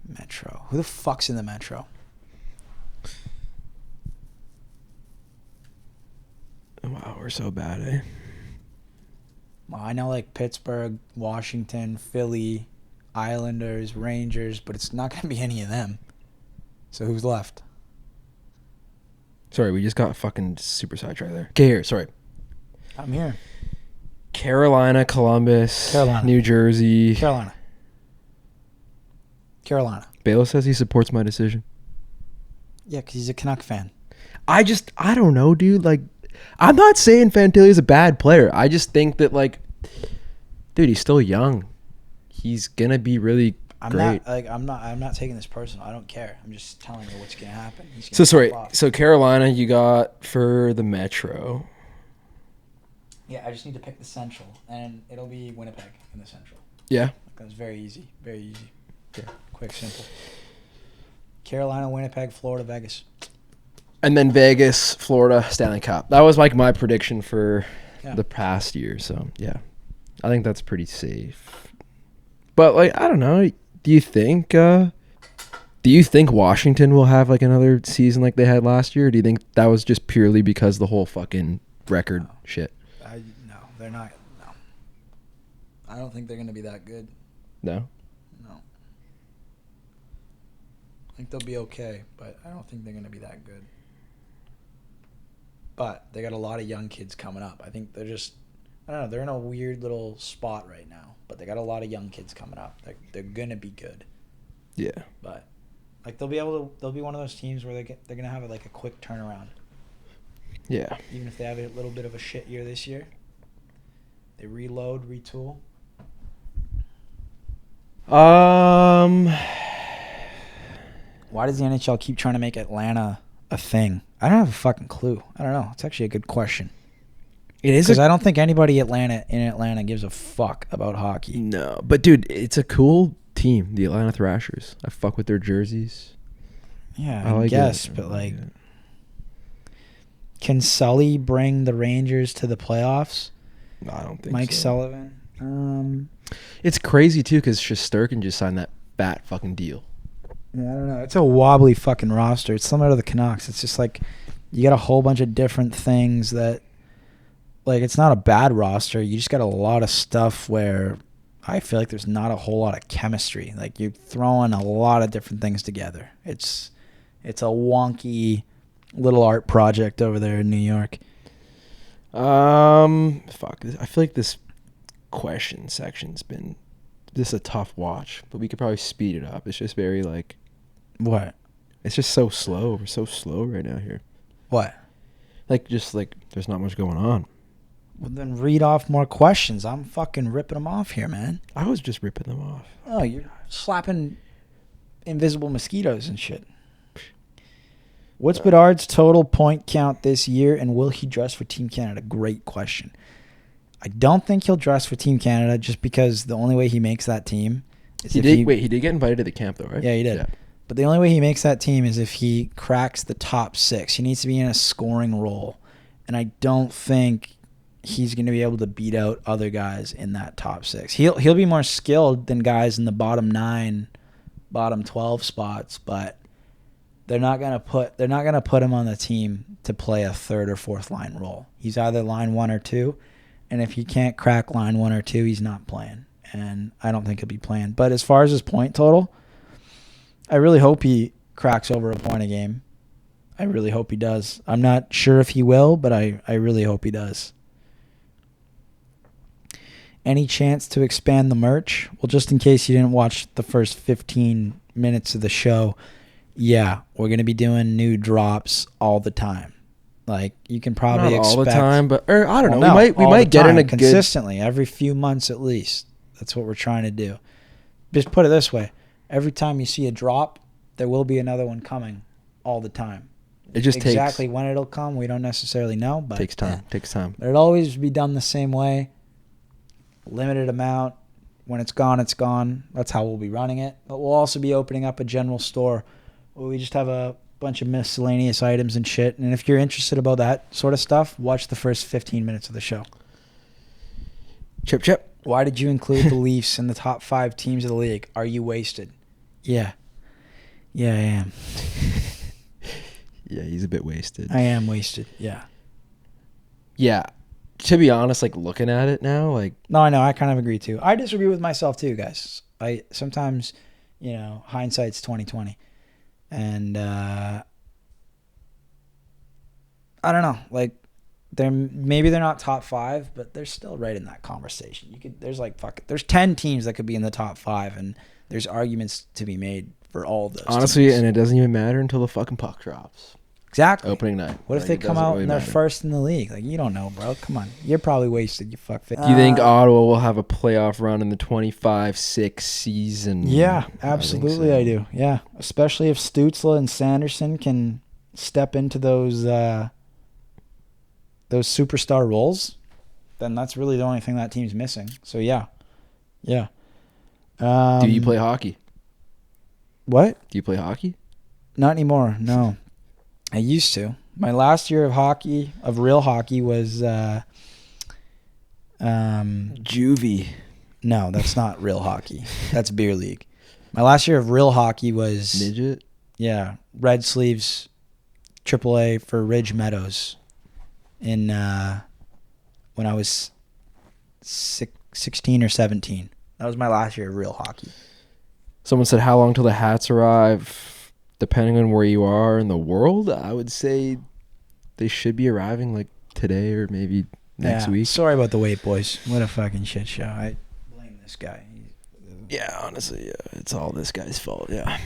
Metro. Who the fuck's in the Metro? Wow, we're so bad, eh? Well, I know like Pittsburgh, Washington, Philly, Islanders, Rangers, but it's not going to be any of them. So who's left? Sorry, we just got fucking super sidetracked there. Okay, here, sorry. I'm here. Carolina, Columbus, Carolina. New Jersey. Carolina. Bale says he supports my decision. Yeah, because he's a Canuck fan. I don't know, dude. Like, I'm not saying Fantilli's a bad player. I just think that, like, dude, he's still young. He's gonna be really great. I'm not taking this personal. I don't care. I'm just telling you what's gonna happen. So sorry. So Carolina, you got for the Metro. Yeah, I just need to pick the Central, and it'll be Winnipeg in the Central. Yeah. That's very easy. Very easy. Yeah. Quick, simple. Carolina, Winnipeg, Florida, Vegas. And then Vegas, Florida, Stanley Cup. That was like my prediction for Yeah. the past year. So yeah, I think that's pretty safe. But like, I don't know. Do you think Washington will have like another season like they had last year? Or do you think that was just purely because the whole fucking record shit? No, they're not. No. I don't think they're going to be that good. No? No. I think they'll be okay, but I don't think they're going to be that good. But they got a lot of young kids coming up. I think they're just, I don't know, they're in a weird little spot right now. But they got a lot of young kids coming up. They're going to be good. Yeah. But like they'll be one of those teams where they're going to have like a quick turnaround. Yeah. Even if they have a little bit of a shit year this year. They reload, retool. Why does the NHL keep trying to make Atlanta a thing? I don't have a fucking clue. I don't know. It's actually a good question. It is because I don't think anybody in Atlanta gives a fuck about hockey. No, but dude, it's a cool team, the Atlanta Thrashers. I fuck with their jerseys. Yeah, I guess, but like, can Sully bring the Rangers to the playoffs? No, I don't think Mike so. Sullivan. It's crazy too because Shesterkin just signed that fat fucking deal. Yeah, I don't know. It's a wobbly fucking roster. It's similar to the Canucks. It's just like you got a whole bunch of different things that, like, it's not a bad roster. You just got a lot of stuff where I feel like there's not a whole lot of chemistry. Like, you're throwing a lot of different things together. It's a wonky little art project over there in New York. Fuck. I feel like this question section's been a tough watch, but we could probably speed it up. It's just very like, What? it's just so slow. We're so slow right now here. What? Like, just like there's not much going on. Well, then read off more questions. I'm fucking ripping them off here, man. I was just ripping them off. Oh, you're slapping invisible mosquitoes and shit. What's Bedard's total point count this year, and will he dress for Team Canada? Great question. I don't think he'll dress for Team Canada just because the only way he makes that team is He did get invited to the camp though, right? Yeah, he did. Yeah. But the only way he makes that team is if he cracks the top 6. He needs to be in a scoring role, and I don't think he's going to be able to beat out other guys in that top 6. He'll be more skilled than guys in the bottom 9, bottom 12 spots, but they're not going to put him on the team to play a third or fourth line role. He's either line 1 or 2, and if he can't crack line 1 or 2, he's not playing. And I don't think he'll be playing. But as far as his point total, I really hope he cracks over a point a game. I really hope he does. I'm not sure if he will, but I really hope he does. Any chance to expand the merch? Well, just in case you didn't watch the first 15 minutes of the show, yeah, we're going to be doing new drops all the time. Like, you can probably Not expect all the time, but I don't know. No, We all might the get in time, a good consistently every few months at least. That's what we're trying to do. Just put it this way: every time you see a drop, there will be another one coming all the time. It just exactly when it'll come, we don't necessarily know, but takes time. Takes time. But it'll always be done the same way. Limited amount. When it's gone, it's gone. That's how we'll be running it. But we'll also be opening up a general store where we just have a bunch of miscellaneous items and shit. And if you're interested about that sort of stuff, watch the first 15 minutes of the show. Chip, chip. Why did you include the Leafs in the top 5 teams of the league? Are you wasted? Yeah. Yeah, I am. Yeah, he's a bit wasted. I am wasted. Yeah. Yeah. To be honest, like looking at it now, like No, I know. I kind of agree too. I disagree with myself too, guys. I sometimes, hindsight's 20/20. And I don't know. Like, maybe they're not top 5, but they're still right in that conversation. There's 10 teams that could be in the top 5, and there's arguments to be made for all of those. Honestly, teams. and it doesn't even matter until the fucking puck drops. Exactly. Opening night. What if they come out and they're first in the league? Like, you don't know, bro. Come on. You're probably wasted, you fuckface. Do you think Ottawa will have a playoff run in the 25-6 season? Yeah, absolutely I do. Yeah. Especially if Stützle and Sanderson can step into those superstar roles, then that's really the only thing that team's missing. So, yeah. Yeah. Do you play hockey? What? Do you play hockey? Not anymore, no. I used to. My last year of real hockey was juvie. No, that's not real hockey. That's beer league. My last year of real hockey was midget. Yeah, Red Sleeves AAA for Ridge Meadows in when I was 16 or 17. That was my last year of real hockey. Someone said, how long till the hats arrive? Depending on where you are in the world, I would say they should be arriving like today or maybe next week. Sorry about the wait, boys. What a fucking shit show. I blame this guy. Yeah, honestly, yeah, it's all this guy's fault. Yeah,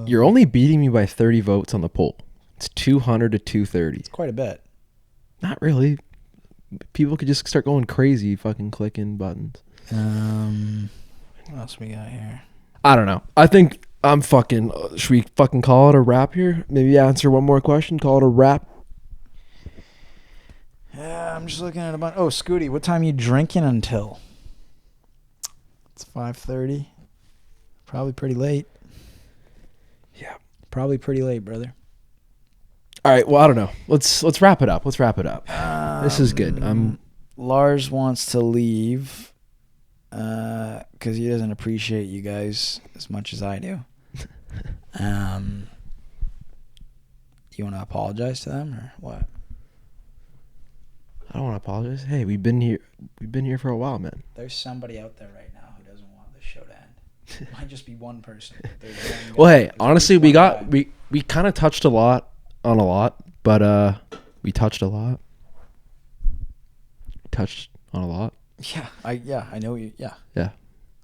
you're only beating me by 30 votes on the poll. It's 200 to 230. It's quite a bit. Not really. People could just start going crazy, fucking clicking buttons. What else we got here? I don't know. I think I'm fucking. Should we fucking call it a wrap here? Maybe answer one more question. Call it a wrap. Yeah, I'm just looking at a bunch. Oh, Scooty, what time are you drinking until? It's 5:30. Probably pretty late. Yeah. Probably pretty late, brother. All right. Well, I don't know. Let's wrap it up. Let's wrap it up. This is good. Lars wants to leave because he doesn't appreciate you guys as much as I do. You want to apologize to them or what? I don't want to apologize. Hey, we've been here for a while, man. There's somebody out there right now who doesn't want this show to end. It might just be one person. Well, hey, honestly, we kind of touched on a lot, but we touched a lot. Touched on a lot. Yeah, I know you. Yeah.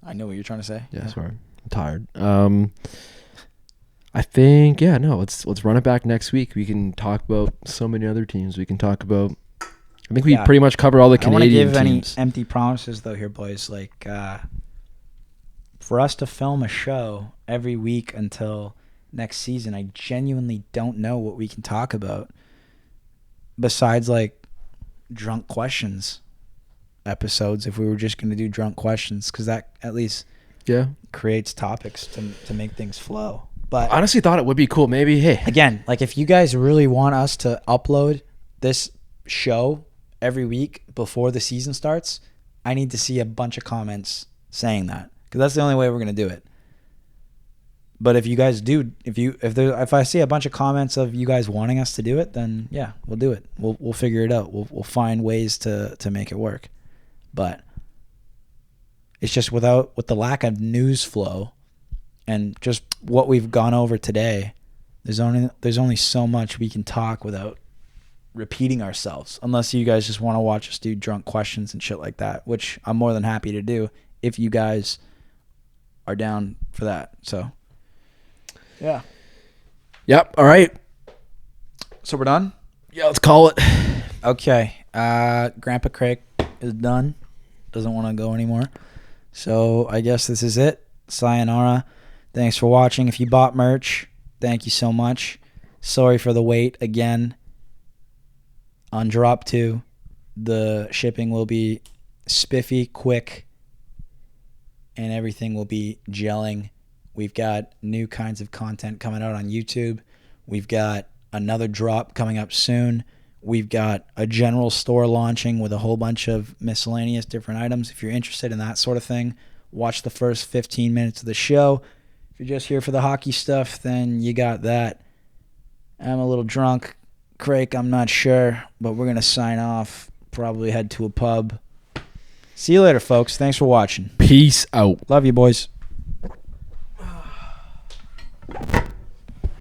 I know what you're trying to say. Yeah. Sorry, I'm tired. I think let's run it back next week. We can talk about so many other teams. We can talk about. I think we pretty much covered all the Canadian teams. I don't want to give any empty promises though here, boys. Like for us to film a show every week until next season, I genuinely don't know what we can talk about besides like drunk questions episodes. If we were just going to do drunk questions, because that at least creates topics to make things flow. But I honestly thought it would be cool. Maybe again, like if you guys really want us to upload this show every week before the season starts, I need to see a bunch of comments saying that, because that's the only way we're going to do it. But if you guys do, if I see a bunch of comments of you guys wanting us to do it, then yeah, we'll do it. We'll figure it out. We'll find ways to make it work. But it's just with the lack of news flow and just what we've gone over today, there's only so much we can talk without repeating ourselves, unless you guys just want to watch us do drunk questions and shit like that, which I'm more than happy to do if you guys are down for that. So yeah. Yep. All right. So we're done? Yeah, let's call it. Okay. Grandpa Craig is done. Doesn't want to go anymore. So I guess this is it. Sayonara. Thanks for watching. If you bought merch, thank you so much. Sorry for the wait again. On drop 2, the shipping will be spiffy, quick, and everything will be gelling. We've got new kinds of content coming out on YouTube. We've got another drop coming up soon. We've got a general store launching with a whole bunch of miscellaneous different items. If you're interested in that sort of thing, watch the first 15 minutes of the show. If you're just here for the hockey stuff, then you got that. I'm a little drunk. Craig, I'm not sure, but we're going to sign off. Probably head to a pub. See you later, folks. Thanks for watching. Peace out. Love you, boys.